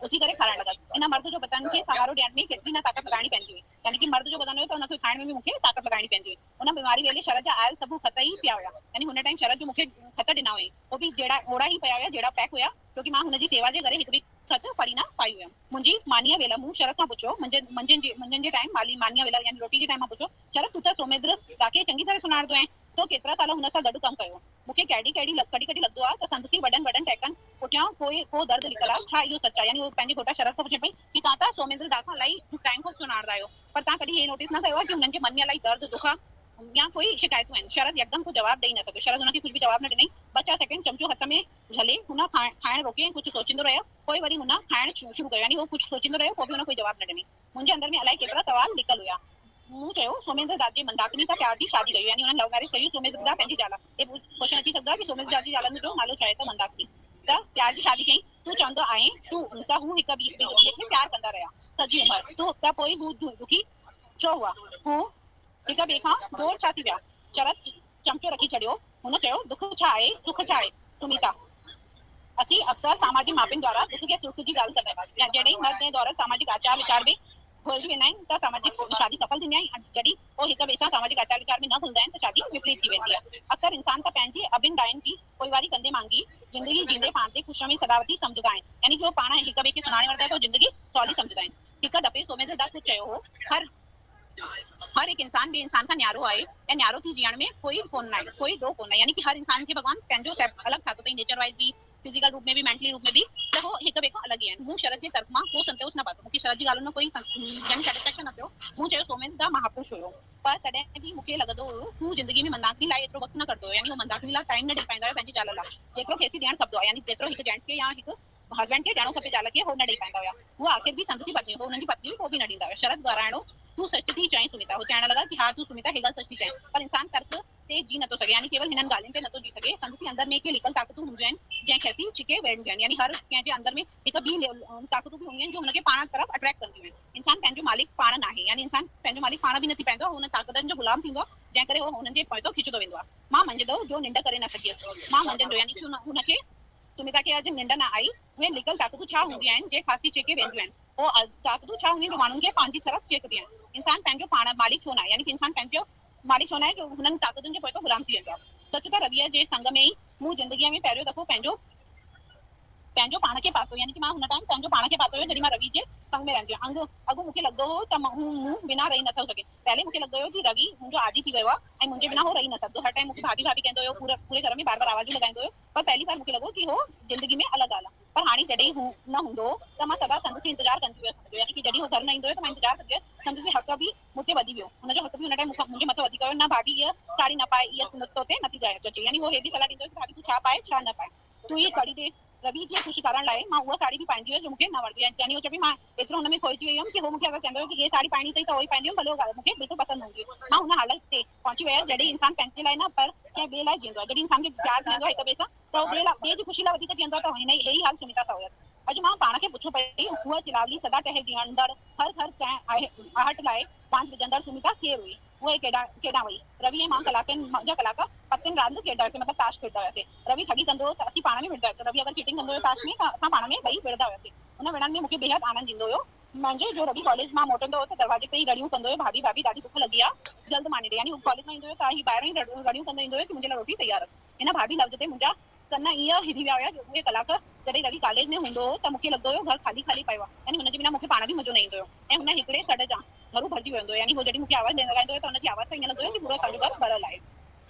उथी करे खाराइण लॻसि। इन मर्द जो बदन खे सहारो ॾियण में केतिरी न ताक़त लॻाइणी पवंदी हुई, यानी कि मर्द जो बदन हुयो त हुनखे खाइण में बि मूंखे ताक़त लॻाइणी पवंदी हुई। उन बीमारी वेले शरद जा आयल सभु ख़त ई पिया हुया, यानी हुन टाइम शरद जो मूंखे ख़त ॾिना हुई, वो बि जहिड़ा ओड़ा ई पिया हुया जहिड़ा पैक हुया, छोकी मां हुनजी सेवा जे करे हिकु बि खत पढ़ी न पाई हुयमि। मुंहिंजी मानीअ वेला मूं शरद खां पुछियो, मंझंदि जे टाइम मानीअ वेला यानी रोटी जे टाइम मां पुछियो, शरद तूं त सोमेंद्र ॾाके चङी तरह सुञाणंदो आहे, तो केतिरा साल हुन सां गॾु कमु कयो। मूंखे कॾहिं कॾहिं लॻंदो आहे त संदसि वॾनि टैकनि पुठियां को दर्द लिखल आहे, छा इहो सच आहे? यानी वो पंहिंजे घोटा शरद खां पुछे पई कि तव्हां त सोमेंद्र दा खां इलाही टाइम खां सुञाणंदा आहियो, पर तव्हां कॾहिं हे नोटिस न कयो आहे कि हुननि जे मन में इलाही दर्द दुख या कोई शिकायतूं आहिनि? शरद यकदम को जवाब ॾेई न सघे। शरद हुनखे कुझु बि जवाब न ॾिनई। 2-4 सेकंड चमचो हथ में झले हुन खाइण रोके ऐं कुझु सोचींदो रहियो, पोइ वरी हुन खाइण शुरू कयो, यानी वो कुझु सोचींदो रहियो, पोइ बि हुन कोई जवाब न ॾिनई। मुंहिंजे अंदर में अलाए केतिरा सवाल निकल हुया। मूं चयो सोमेंद्र दास जी मंदाकिनी सां प्यार जी शादी कई, यानी हुननि लव मैरिज कई, सोमेंद्र दा पंहिंजी ज़ाल। हे क्वेश्चन अची सघंदो आहे कि सोमेंद्र दास जी ज़ाल जो नालो छा आहे? त मंदाकिनी। त प्यार जी शादी कई, तूं चवंदो आहे तूं त हू हिक ॿिए खे प्यार कंदा रहिया सॼी उमिरि, तूं त पोइ दुखी छो हुआ? हू हिक ॿिए खां दूर छा थी विया? शरद चमचो रखी छॾियो। हुन चयो दुख छा आहे, सुख छा आहे? सुनीता असीं अक्सर सामाजिक मापिन द्वारा दुख के सुख की ॻाल्हि कंदा आहियूं, जॾहिं मर्द ऐं औरत सामाजिक आचार विचार में घुलजी वेंदा आहिनि त सामाजिक शादी सफल थींदी आहे। जॾहिं उहो हिक ॿिए सां सामाजिक आचार विचार में न घुलंदा आहिनि त शादी विपरीत थी वेंदी आहे। अक्सर इंसान त पंहिंजी अबिन डाइन जी पोइवारी कंदे मांगी ज़िंदगी जींदे पाण ते ख़ुशमी सदावती सम्झंदा आहिनि। यानी जो पाण हिक ॿिए खे सुञाणे वठंदा आहिनि तो ज़िंदगी सवली सम्झंदा आहिनि। हिक दफ़े सोमेश्वर कुझु चयो हो, हर एक इंसान ॿिए इंसान खां न्यारो आहे ऐं न्यारो थी जीअण में कोई कोन आहे, कोई डो कोन आहे। यानी कि हर इंसान खे भॻवान पंहिंजो अलॻि ठातो अथई, नेचर वाइज बि, फिजिकल रूप में बि, मेंटली रूप में बि, त हो हिक ॿिए खां अलॻि ई आहिनि। मूं शरद जे तर्क मां को संतोष न पातो, मूंखे शरद जी ॻाल्हियुनि में कोई यानी सेटिस्फेक्शन न पियो। मूं चयो सोमेश्वर महापुरुष हुयो, पर तॾहिं बि मूंखे लॻंदो हुयो हू ज़िंदगी में मंदाकिनी लाइ एतिरो वक़्तु न कढंदो हुयो। यानी हू मंदाकिनी लाइ टाइम न ॾेई पाईंदो हुयो पंहिंजी ज़ाल लाइ, जेतिरो खेसि ॾियणु खपंदो आहे। यानी जेतिरो हिकु जेंट्स खे या हिकु हस्बैंड खे ॾियणो खपे ज़ाल खे, हो न ॾेई पाईंदा हुया। उहा आख़िर बि संत जी पत्नी हो, हुननि जी पत्नी हो बि न ॾींदा हुया। शरद ॻाराइणो तूं सच थी चईं सुमिता, हो चवण लॻा कि हा तूं सुमिता हे ॻाल्हि सच थी चईं, पर इंसान तर्क ते जी नथो सघे। यानी केवल हिननि ॻाल्हियुनि ते नथो जी सघे। संदसि अंदर में के लिकल ताक़तूं हूंदियूं आहिनि जंहिं खेसि छिके वेंदियूं आहिनि। यानी हर कंहिंजे अंदर में हिकु ॿी ताक़तूं बि हूंदियूं आहिनि जो हुनखे पाण तरफ़ अट्रैक्ट कंदियूं आहिनि। इंसान पंहिंजो मालिक पाण न आहे, यानी इंसान पंहिंजो मालिक पाण बि न थी पाईंदो, हुन ताक़तनि जो गुलाम थींदो आहे जंहिं करे उहो हुननि जे पोइतो खिचंदो वेंदो आहे। मां मंझंदो जो निंड करे न सघियसि, मां मंझंदो यानी कि हुनखे सुमिता खे अॼु निंड न आई। उहे लिकल ताक़तूं छा हूंदियूं आहिनि जे ख़ासी छिके वेंदियूं आहिनि, उहो ताक़तूं छा हूंदियूं आहिनि जो माण्हुनि खे पंहिंजी तरफ़ छिकदियूं आहिनि। इंसान पंहिंजो पाण मालिक छो न आहे, यानी कि इंसान पंहिंजो मालिक छो न आहे जो हुननि ताक़तुनि जे पोइतो गुलाम थी वेंदो आहे। सच त रवीअ जे संग में ई मूं ज़िंदगीअ में पहिरियों दफ़ो पंहिंजो पाण खे पातो। यानी कि मां हुन टाइम पंहिंजो पाण खे पातो हुयो जॾहिं मां रवि जे संग में रहंदी हुअमि। अॻु मूंखे लॻंदो हो त मूं बिना रही नथो सघे। पहले मूंखे लॻंदो हुयो कि रवि मुंहिंजो आदी थी वियो आहे ऐं मुंहिंजे बिना हो रही न सघंदो। हर टाइम मूंखे भाभी भाभी कहंदो हुयो, पूरे घर में बार बार आवाजूं लॻाईंदो हुयो। पर पहली बार मूंखे लॻो कि हो ज़िंदगी में अलॻि ॻाल्हि आहे। पर हाणे जॾहिं हू न हूंदो त मां सदा संदसि इंतज़ारु कंदी हुयसि। यानी कि जॾहिं हो घर न ईंदो हुयो त मां इंतज़ारु कंदी हुयसि। संदसि हक़ बि मूंते वधी वियो, हुनजो हक़ बि हुन टाइम मुंहिंजे मथां वधी वियो। न भाभी हीअ साड़ी न पाए, इहा सुनत ते नथी अचे। यानी वो हे बि सलाह ॾींदो हुयो कि भाभी तूं छा पाए छा न पाए, तूं ही कड़ी दे। रवि जी ख़ुशि करण लाइ मां उहा साड़ी बि पाईंदी हुयसि जो मूंखे न वणंदी आहे। यानी हो चए मां एतिरो हुन में खोइजी वई हुयमि कि हो मूंखे अगरि चवंदो हुयो कि हे साड़ी पाइणी अथई त उहो ई पाईंदी हुयमि, भले उहो मूंखे बिल्कुलु पसंदि न हूंदी हुई। मां हुन हालत ते पहुची वियसि जॾहिं इंसान पंहिंजे लाइ न पर कंहिं ॿिए लाइ जीअंदो आहे। जॾहिं इंसान खे प्यार थींदो आहे हिक ॿिए सां त उहो ॿिए जी ख़ुशी लाइ वधीक जीअंदो आहे। त हिन हे ई हाल सुमिता सां हुयसि। अॼु मां पाण खे पुछो पई, उहा चिलावली सदा टहे बीहंदड़ हर आहट लाइ बांझ विझंदड़ सुमिता केरु हुई, उहे केॾां वई। रवि ऐं मां कलाकनि जा कलाक पत्तनि रांदि खेॾंदा हुआसीं, मतिलबु ताश खेॾंदा हुआसीं। रवि ठगी कंदो हो त असीं पाण में विढ़ंदा हुआसीं। रवि अगरि चीटिंग कंदो हुयो ताश में त असां पाण में ॿई विढ़ंदा हुआसीं। उन विढ़ण में मूंखे बेहद आनंद ईंदो हुयो। मुंहिंजो जो रवि कॉलेज मां मोटंदो हो त दरवाजे ते ई रड़ियूं कंदो हुयो, भाभी भाभी ॾाढी बुख लॻी आहे, जल्द मानी ॾे। यानी कॉलेज मां ईंदो हुयो त ही ॿाहिरां ई रड़ियूं कंदो ईंदो हुयो कि मुंहिंजे लाइ रोटी तयार आहे। हिन भाभी लफ़्ज़ ते मुंहिंजा कन ईअं हिरी विया हुया जो उहे कलाक जॾहिं रवि कॉलेज में हूंदो हो त मूंखे लॻंदो हुयो घर ख़ाली ख़ाली पियो आहे। यानी हुनजे बिना मूंखे पाण बि मज़ो न ईंदो हुयो। ऐं हुन हिकिड़े सॾ जा घरू भरिजी वेंदो। यानी हो जॾहिं मूंखे आवाज़ लॻाईंदो हुयो त हुनजी आवाज़ सां ईअं लॻंदो हुयो कि पूरो सॼो घर भरियल आहे।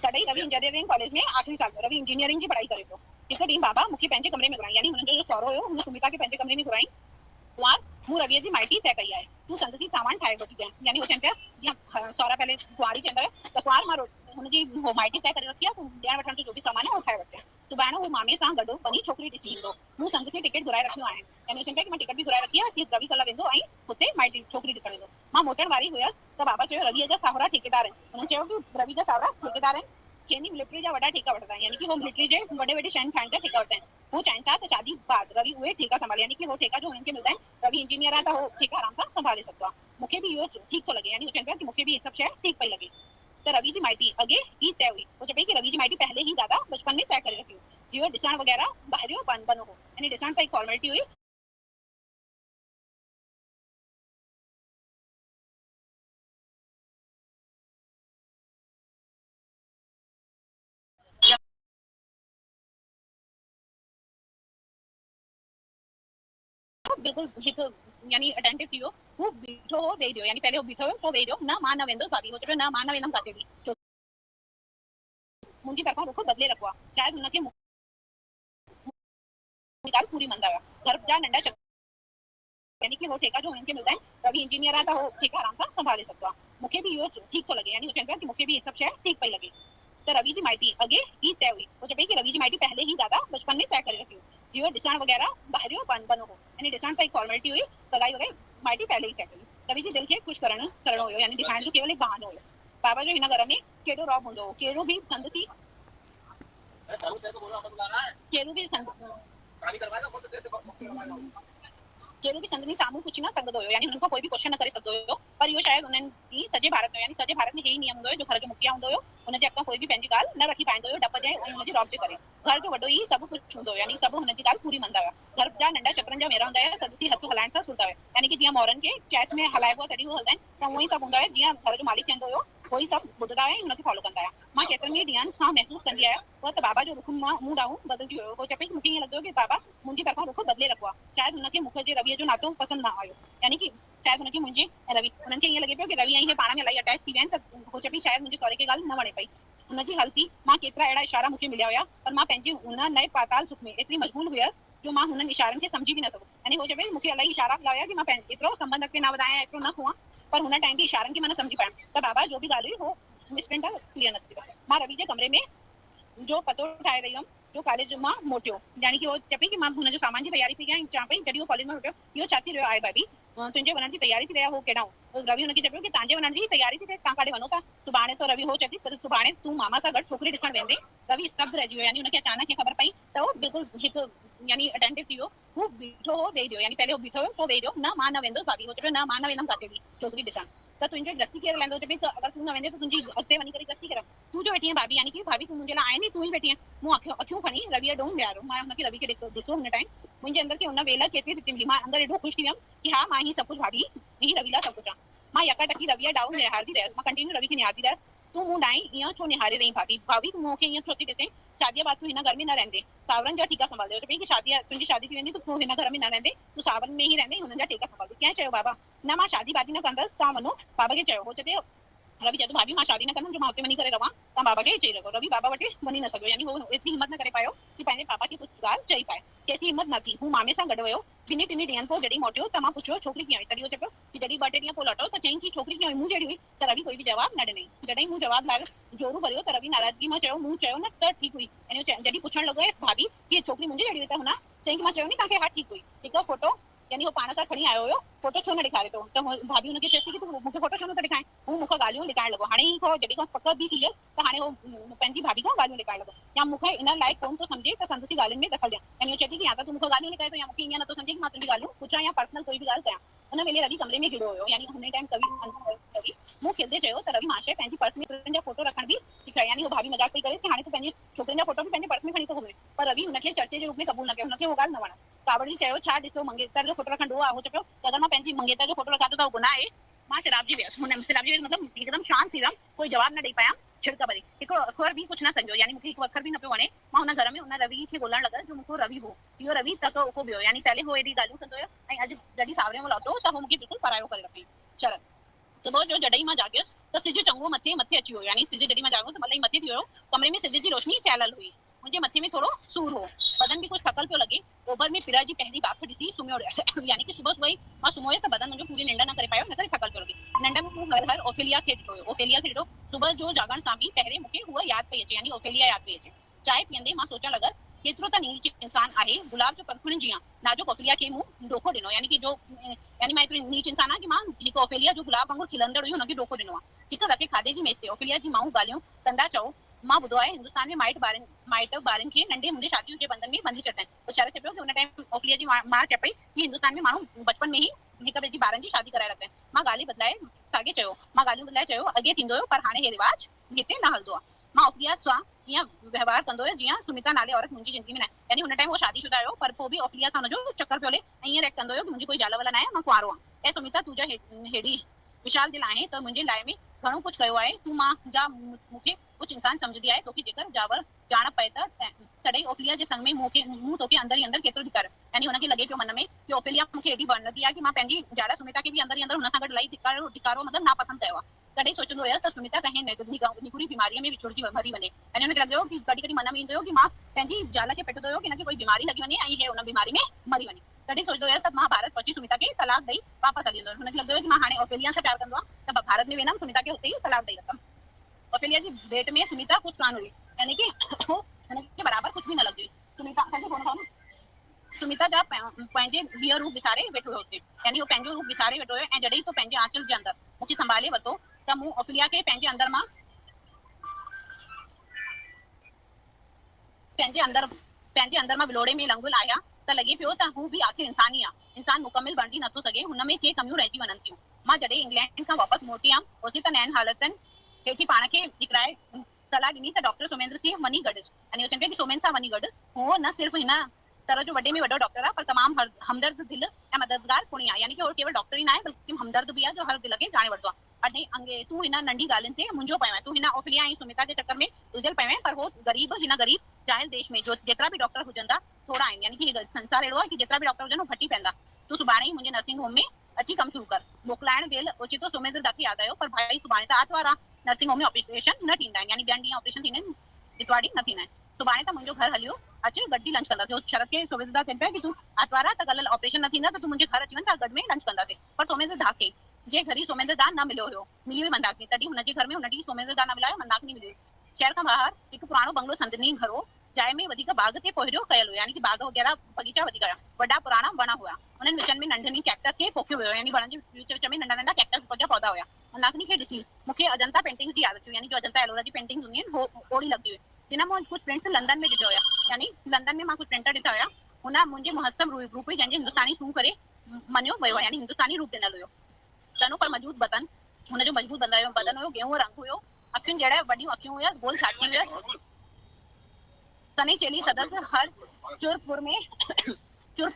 तॾहिं रवि इंजीनियरिंग कॉलेज में आख़िरी साल रवि इंजीनियरिंग जी पढ़ाई करे पियो। हिकु ॾींहुं बाबा मूंखे पंहिंजे कमरे में घुराई। यानी हुननि जो सहुरो हुयो हुन सुमिता खे पंहिंजे कमरे में घुराई। कुंवार मूं रविअ जी माइटी तय कई आहे, तूं संदसि सामान ठाहे वठी ॾियनि। यानी हो चवनि पिया जीअं सहुरा पहले कुंवारी चवंदा हुया त कुंवार मां हुनजी हो माइटी तय करे रखी आहे, तूं ॾियण वठण जो बि सामान आहे उहो ठाहे वठि। सुभाणे उहो मामे सां गॾु वञी छोकिरी ॾिसी ईंदो। मूं संदसि टिकट घुराए रखियूं आहिनि। यानी चवनि पिया कि मां टिकट बि घुराए रखी आहे कि रवि कल्ह वेंदो ऐं हुते माइटी छोकिरी ॾिसण वेंदो। मां मोटण वारी हुयसि त बाबा चयो रविअ जा साहुरा ठेकेदार आहिनि। हुननि चयो कि रवि जा साहुरा ठेकेदार आहिनि, खेनी मिलिट्री जा वॾा ठेका वठंदा आहिनि। यानी कि वो मिलिट्री जे वॾे शहरनि ठाहिण जा ठेका वठंदा आहिनि। वो चाहिनि था त शादी बाद रवि उहे ठेका संभाले। यानी कि हो ठेका जो हुननि खे मिलंदा आहिनि। रवि इंजीनियर आहे त हो ठेका आराम सां संभाले सघंदो आहे। मूंखे बि इहो ठीकु थो लॻे। यानी हो चवनि पिया कि मूंखे बि इहे सभु शइ ठीकु पई लॻे। त रवि जी माइटी अॻे ही तय हुई। वो चए पई कि रवि जी माइटी पहले ही दादा बचपन में तय करे रखी हुई। इहो ॾिसण वग़ैरह ॿाहिरियों बनो हो। यानी ॾिसण त हिकु फॉर्मेलिटी हुई। बिल्कुलु हिकु यानी अटेंटिव थी वियो। हू बीठो हो वेही रहियो। यानी पहले हो बीठो हुयो पोइ वेही रहियो। न मां न वेंदुसि भाभी, हो चयो न मां न वेंदमि काथे बि, मुंहिंजी तरफ़ां रुख बदिले रखो आहे। शायदि हुनखे ॻाल्हि पूरी मंदा हुया। घर जा नंढा यानी कि हो ठेका जो हुननि खे मिलंदा आहिनि। रवि इंजीनियर आहे त हो ठेका आराम सां संभाले सघंदो आहे। मूंखे बि इहो ठीकु थो लॻे। यानी हो चवनि पिया कि मूंखे बि इहे सभु शइ ठीकु पई लॻे। त रवि जी माइटी अॻे ही तय हुई। वो चए पई कि रवि जी माइटी पहले ही दादा बचपन में तय करे रखी हुई। इहो ॾिसण वग़ैरह ॿाहिरियों बनो हो। यानी ॾिसण त हिकु फॉर्मेलिटी हुई, सगाई वग़ैरह माइटी पहले ही तय कई। रवि जी दिलि खे ख़ुशि करणो हुयो। यानी दिखाइण जो केवल हिकु बहानो हुयो। बाबा जो हिन घर में केॾो रौब हूंदो हो। कहिड़ो बि संदसि केरु बि संदनी साम्हूं कुझु न कंदो हुयो। यानी हुननि खां कोई बि क्वेश्चन न करे सघंदो हुयो। पर इहो शायदि हुननि जी सॼे भारत में, यानी सॼे भारत में हे ई नियम हूंदो हुयो जो घर जो मुखिया हूंदो हुयो हुनजे अॻियां कोई बि पंहिंजी ॻाल्हि न रखी पाईंदो हुयो डप जे ऐं हुनजी रौब जे करे। घर जो वॾो ई सभु कुझु हूंदो हुयो। यानी सभु हुनजी ॻाल्हि पूरी मञंदा हुया। घर जा नंढा चक्रनि जा मेरा हूंदा हुआ सदसी हथ हलाइण सां सुरंदा हुआ यानी कि जीअं मोरनि खे चैस में हलाइबो आहे तॾहिं उहो हलंदा आहिनि त उहो ई सभु हूंदा हुआ जीअं घर जो मालिक चवंदो हुयो उहो ई सभु ॿुधंदा हुआ ऐं हुनखे फॉलो कंदा हुआ मां केतिरनि ई ॾींहंनि खां महसूसु कंदी आहियां उहा त बाबा जो रुख मां मूं ॾांहुं बदिलजी वियो उहो चए पई मूंखे ईअं लॻंदो हुयो कि बाबा मुंहिंजी तरफ़ां रुख बदिले रखो आहे शायदि हुनखे मूंखे रवीअ जो नातो पसंदि न आयो यानी कि शायदि हुनखे मुंहिंजे रवि हुननि खे ईअं लॻे पियो कि रवि ऐं इहे पाण में इलाही अटैच थी विया आहिनि त उहो चए पई शायदि मुंहिंजे सहुरे खे ॻाल्हि न वणे पई हुनजी हलती मां केतिरा अहिड़ा इशारा मूंखे मिलिया हुया पर मां पंहिंजे हुन नए पाताल सुख में एतिरी मशगूल हुयसि जो मां हुननि इशारनि खे सम्झी बि न सघो यानी उहो चए पई मूंखे इलाही इशारा मिला हुया कि मां एतिरो संबंध अॻिते न वधायां एतिरो न खुआं पर हुन टाइम बि इशारनि खे मां न सम्झी पायमि त बाबा जो बि ॻाल्हि हुई उहो मिसप्रिंट क्लियर न थी मां रवि जे कमरे में जो पतो ठाहे रही हुअमि जो कॉलेज मां मोटियो यानी कि वो चए पई कि मां हुनजो सामान जी तयारी थी कयां चवां पई जॾहिं उहो कॉलेज में मोटियो इहो छा थी रहियो आहे भाभी तुंहिंजे वञण जी तयारी थी रहिया हो केॾा रवि हुनखे चए पियो कि तव्हांजे वञण जी तयारी थी थिए तव्हां काॾे वञो था सुभाणे तो रवि हो चए थी सुभाणे तूं मामा सां गॾु छोकिरी ॾिसण वेंदे रवि स्तब्ध रहिजी वियो यानी हुनखे अचानक ख़बर पई त उहो बिल्कुलु हिकु यानी अटेंटिव थी वियो हू बीठो हो वेही रहियो यानी पहले उहो बीठो हुयो पोइ वेही रहियो न मां न वेंदो भाभी हो चए पियो न मां न वेंदमि काथे बि छोकिरी ॾिसण त तुंहिंजो गस्ती केरु हलाईंदो चए पई त अगरि तूं न वेंदे त तुंहिंजी अॻिते वञी करे गस्ती करम तूं जो वेठी आहे भाभी यानी कि भाभी तूं मुंहिंजे लाइ आहे नी तूं ई वेठी आहे मूं अखियूं खणी रवि ॾोंहुं विहारो मां हुनखे रवि खे ॾिसो हुन टाइम मुंहिंजे अंदर खे हुन वेल केतिरी स्थिति मिली मां अंदरि एॾो ख़ुशि थी वियमि कि हा मां ही सभु कुझु भाभी ही रवि लाइ सभु कुझु आहे मां यका टकी रवि ॾांहुं निहारती रहियसि मां कंटिन्यू रवि खे निहारती रहियसि तूं मूं ॾाहीं ईअं छो निहारे रही भाभी भाभी तूं मूंखे ईअं छो थी ॾिसे शादीअ बाद तूं हिन घर में न रहंदे सावरनि जा ठीका संभालंदे चए पई कि तुंहिंजी शादी थी वेंदी त तूं हिन घर में न रहंदे तूं सावरनि में ई रहंदे हुननि जा ठीका संभालंदे कंहिं चयो बाबा न मां शादी वादी न कंदसि तव्हां वञो बाबा खे चयो हो चए रवि चए थो भाभी मां शादी न कंदमि जो मां हुते वञी करे रवां तव्हां बाबा खे चई रखो रवि बाबा वटि वञी न सघियो यानी हो एतिरी हिम्मत न करे पायो कि पंहिंजे पापा खे कुझु ॻाल्हि चई पाए केसी हिम्मत न थी हू मामे सां गॾु वियो ॿिनी टिनी ॾींहंनि पोइ जॾहिं मोटियो त मां पुछियो छोकिरी कीअं हुई तॾहिं उहो चए पियो कि जॾहिं 2-3 ॾींहं पोइ लटो त चईं कि छोकिरी कीअं हुई मूं जहिड़ी हुई त रवि कोई बि जवाबु न ॾिनई जॾहिं मूं जवाबु लाइ जोरू भरियो त रवि नाराज़गी मां चयो मूं चयो न त ठीकु हुई यानी जॾहिं पुछणु लॻो भाभी कि छोकिरी मुंहिंजी जहिड़ी हुई त हुन चईं कि मां चयो नी तव्हांखे हा ठीकु हुई हिकु फोटो यानी वो पाण सां खणी आयो हुयो फोटो छो न ॾेखारे थो त भाभी हुनखे चए थी कि तूं मूंखे फोटो छो नथो ॾेखारे हू मूंखां ॻाल्हियूं लिकाइण लॻो हाणे खां जॾहिं खां पक बि थी वियो त हाणे उहो पंहिंजी भाभी खां ॻाल्हियूं लिकाइण लॻो या मूंखे इन लाइक़ु कोन थो सम्झे त संदसि ॻाल्हियुनि में दख़ल ॾियां यानी वो चए थी कि या त तूं मूंखां ॻाल्हियूं लिकाए थो या मूंखे ईअं नथो सम्झे कि मां तुंहिंजी ॻाल्हियूं पुछां या पर्सनल कोई बि ॻाल्हि कयां हुन वेले रवि कमरे में घिड़ो हुयो यानी हुन टाइम रवि मूं खिलंदे चयो त रवि माशे पंहिंजी पर्स में जा फोटो रखण बि सिखाए यानी वो भाभी मज़ाक पई करे कि हाणे तूं पंहिंजी छोकिरियुनि जा फोटो बि पंहिंजे पर्स में खणी थो घुमे पर रवि हुनखे चर्चे जे रूप में क़बूल न कयो हुनखे उहो ॻाल्हि न वणे कावड़ी चयो छा ॾिसो मंगेतर जो फोटो रखंदो आहे हो चयो अगरि मां पंहिंजी मंगेतर जो फोटो रखां त उहो गुनाह आहे मां शराबजी वियसि हुन शराबजी वियसि मतिलबु हिकदमि शांत थी वियमि कोई जवाबु न ॾेई पायां छिड़क भरी हिकु अखर बि कुझु न सम्झो यानी मूंखे हिकु अखर बि न पियो वणे मां हुन घर में हुन रवि खे ॻोल्हण लॻसि जो मूंखे रवि हो इहो रवि त उहो ॿियो यानी पहले हो एॾी ॻाल्हियूं कंदो हुयो ऐं अॼु जॾहिं सावरे में लौटो त उहो मूंखे बिल्कुलु परायो करे रखी शरद सुबुह जो जॾहिं मां जागियसि त सिज चङो मथे अची वियो यानी सिज जॾहिं मां जाॻो त मतलब मथे थी वियो कमरे में सिज जी रोशनी फैलियल हुई मुंहिंजे मथे में थोरो सूर हो बदन बि कुझु थकल पियो लॻे ओभर में पिरा जी पहली बाख ॾिसी सुम्हियो रहियसि यानी कि सुबुह सुबुह मां सुम्हियो त बदन मुंहिंजो पूरी निंड न करे पायो न करे थकल पियो लॻे निंड में मूं हर ओफेलिया खे ॾिठो सुबुह जो जागण सां बि पहिरें मूंखे उहा यादि पई अचे यानी ओफेलिया यादि पई अचे चांहि पीअंदे मां सोचणु लॻसि केतिरो त नीच इंसान आहे गुलाब जो पंखुड़ियुनि जीअं नाजुक ओफेलिया खे मूं धोखो ॾिनो यानी कि जो यानी मां एतिरी नीच इंसान आहियां कि मां हिकु ओफेलिया जो गुलाब वांगुरु खिलंदड़ हुई हुनखे धोखो ॾिनो आहे हिकु दफ़े खाधे जी मेज़ ते ओफेलिया जी माण्हू ॻाल्हियूं कंदा चओ मां ॿुधो आहे हिंदुस्तान में माइट ॿारनि खे नंढे हूंदे शादियूं जे बंधन में बंधी छॾंदा आहिनि वीचारे चए पियो कि हुन टाइम ओफेलिया जी मां चए पई कि हिंदुस्तान में माण्हू बचपन में ई हिक ॿिए जी ॿारनि जी शादी कराए रखंदा आहिनि मां ॻाल्हि बदिलाए साॻे चयो मां ॻाल्हियूं बदिलाए चयो अॻे थींदो हुयो पर हाणे हे रिवाज हिते न हलंदो आहे मां ओफेलिया सां ईअं व्यवहार कंदो हुयो जीअं सुमिता नाले औरत मुंहिंजी ज़िंदगी में न आहे यानी हुन टाइम उहो शादीशुदा हुयो पर पोइ बि ओफेलिया सां हुनजो चक्कर पियो हले ऐं ईअं रिएक्ट कंदो हुयो कि मुंहिंजी कोई ज़ाल वाल न आहे मां कुंवारो आहियां ऐं सुमिता तुंहिंजा हेॾी विशाल दिलि आहे त मुंहिंजे लाइ में घणो कुझु कयो आहे तूं मां जा मूंखे कुझु इंसान सम्झंदी आहे तोखे जेकर जावर ॼाण पए त तॾहिं ओफेलिया जे संग में मूं तोखे अंदरि ई अंदरि केतिरो ॾिकार यानी हुनखे लॻे पियो मन में कि ओफेलिया मूंखे एॾी वणंदी आहे कि मां पंहिंजी ज़ाल सुमिता खे बि अंदरि ई अंदरि हुन सां गॾु इलाही धिकारो मतिलबु नापसंदि कयो आहे तॾहिं सोचंदो हुयो त सुमिता कंहिं निकुरी बीमारीअ में विछुड़जी मरी वञे यानी हुनखे लॻंदो कि कॾहिं कॾहिं मन में ईंदो हुयो कि मां पंहिंजी ज़ाल खे पिटंदो हुयो कि हिनखे कोई बीमारी लॻी वञे ऐं हे हुन बीमारी में मरी वञे तॾहिं सोचंदो हुयो त मां भारत पहुची सुमिता खे तलाक ॾेई वापसि हली वेंदो हुनखे लॻंदो हुयो कि मां हाणे ओफेलिया सां प्यार कंदो आहे त भारत में वेंदमि सुमिता खे हुते ई तलाक ॾेई रखंदमि ओफेलिया जी भेट में सुमिता कुझु कान हुई यानी कि हुनखे बराबरि कुझु बि न लॻंदी हुई सुमिता जा पंहिंजे हीअ रूप विसारे वेठो हुयो हुते यानी उहो पंहिंजो रूप विसारे वेठो हुयो ऐं जॾहिं तो पंहिंजे आंचल जे अंदरि मूंखे संभाले वरितो त मूं ओफेलिया खे पंहिंजे अंदरि मां विलोड़े में लंघ लाहिया त लॻे पियो त हू बि आख़िर इंसान ई आहे इंसान मुकमिल बणिजी नथो सघे हुन में के कमियूं रहिजी वञनि थियूं मां जॾहिं इंग्लैंड खां वापसि मोटी हुयमि ओसी त नैन हालतनि हेठी पाण खे निकिराए सलाह ॾिनी त डॉक्टर सोमेंद्र सिंह वञी गॾु यानी चवनि पिया कि सोमेन सां वञी गॾु उहो न सिर्फ़ु हिन तरह जो वॾे में वॾो डॉक्टर आहे पर तमामु हमदर्द दिलि ऐं मददगार कोणी आहे यानी कि उहो केवल डॉक्टर ई न आहे बल्कि हमदर्द बि आहे जो हर दिलि खे ॼाणे वठंदो आहे। अॼु अंगे तूं हिन नंढी ॻाल्हियुनि ते मुंझो पियो आहे, तूं हिन ओफिलिया ऐं सुमिता जे चक्कर में उलझियल पियो आहे, पर हो ग़रीब हिन ग़रीब जाहिल देश में जो जेतिरा बि डॉक्टर हुजनि था थोड़ा आहिनि, यानी कि संसार अहिड़ो आहे कि जेतिरा बि डॉक्टर हुजनि उहे घटि ई पवंदा। तूं सुभाणे ई मुंहिंजे नर्सिंग होम में अची कमु शुरू कर। मोकिलाइण वेल ओचितो सुमेंद्र दा खे यादि आयो, पर भाई सुभाणे त आर्तवार आहे, नर्सिंग होम में ऑपरेशन न थींदा आहिनि, यानी ॿियनि ॾींहं ऑपरेशन थींदा आहिनि, इतवार ॾींहुं न थींदा आहिनि। सुभाणे त मुंहिंजो घर हलियो अचे गॾिजी लंच कंदासीं। शरद खे सुमेंद्र दा चइनि पिया कि तूं आर्तवार आहे त कल्ह ऑपरेशन न थींदा त तूं मुंहिंजे घर अची वञ त गॾ में लंच कंदासीं। पर सुमेंद्र दा खे जे घर ई सुमेंद्र दा न मिलियो हुयो, मिली हुई मंदाकिनी, तॾहिं हुनजे घर में हुन ॾींहुं सुमेंद्र दा न मिलियो, मंदाकिनी मिली। शहर खां ॿाहिरि हिकु पुराणो बंगलो संदनी घर हो, जाइ में वधीक बाग ते पोहिरियो कयल हुयो, यानी कि बाग वग़ैरह बगीचा वधीक हुया, वॾा पुराणा वण हुआ, उन्हनि विचनि में नंढनि कैक्टस खे पोखियो हुयो, यानी वणनि जे विच विच में नंढा नंढा कैक्टस जा पौधा हुया। मंदाकिनी खे ॾिसी मूंखे अजंता पेंटिंग्स जी आदत हुई, यानी जो अजंता एलोरा जी पेंटिंग्स हूंदी आहिनि हो ओड़ी लॻंदी हुई, जिन मां कुझु प्रिंट्स लंदन में ॾिठा हुया, यानी लंदन में मां कुझु प्रिंटर ॾिठा हुया, हुन मुंहिंजे मुहस्सब रूप हुई जंहिंजे हिंदुस्तानी थू करे मञियो वियो आहे, यानी हिंदुस्तानी रूप ॾिनल हुयो। सनो पर मजबूत बदन, हुनजो मजबूत बदन हुयो, गेहूं रंग हुयो, अखियुनि जहिड़ा वॾियूं अखियूं हुयसि, गोल छाती हुयसि, सनी चेली सदस्य हर चुरपुर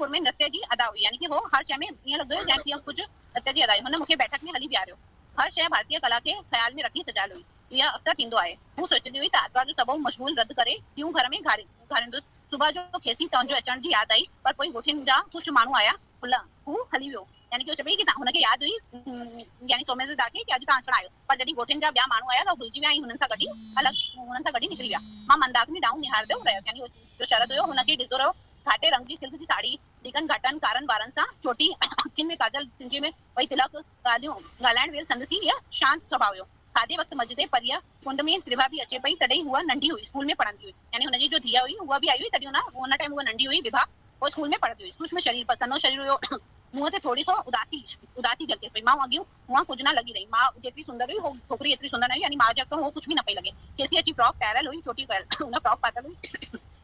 में नृत्य जी अदा हुई, यानी कि वो हर शइ में ईअं लॻंदो हुयो जंहिं कुझु नृत्य जी अदा हुई। हुन मूंखे बैठक में हली बीहारियो, हर शइ भारतीय कला खे ख़्याल में रखी सजायल हुई, इहा अक्सर थींदो आहे। हू सोचंदी हुई त आर्तवार जो सबब मशगूल रद्द करे यूं घर में घारींदुसि। सुबुह जो खेसी तव्हांजो अचण जी यादि आई, पर पोइ ॻोठियुनि जा कुझु माण्हू आया, हू हली वियो, यानी कि वो चवे कि हुनखे यादि हुई यानी सोमेंद्र दा खे कि अॼु तव्हां अचण आयो, पर जॾहिं ॻोठियुनि जा ॿिया माण्हू आया त भुलिजी विया ऐं हुननि सां गॾु निकिरी विया। मां मंदाकिनी ॾांहुं निहारंदो रहियसि, यानी जो शरद हुयो हुनखे ॾिसंदो रहियो, घाटे रंग जी सिल्क जी साड़ी, डिगन घाटनि कारनि ॿारनि सां, छोटी अखियुनि में काजल, सिंजे में वही तिलक, ॻाल्हाइण वेल संदसी इहा शांत स्वभाव हुयो। खाधे वक़्तु मस्जिद परीअ कुंड में त्रिभा बि अचे पई, तॾहिं उहा नंढी हुई, स्कूल में पढ़ंदी हुई, यानी हुनजी जो धीअ हुई उहा बि आई हुई, तॾहिं हुन टाइम उहा नंढी हुई, विभा वो स्कूल में पढ़ंदी हुई। सूक्ष्म शरीर पर सनो शरीर हुयो, मुंहं ते थोड़ी सो उदासी झलकेसि पई। मां अॻियूं हुआ कुझु न लॻी रही, मां जेतिरी सुंदर हुई हो छोकिरी एतिरी सुंदर न हुई, यानी मां जे अॻियां हो कुझु बि न पई लॻे। केसी अची फ्रॉक पायरल हुई, चोटी कयल, हुन फ्रॉक पातल हुई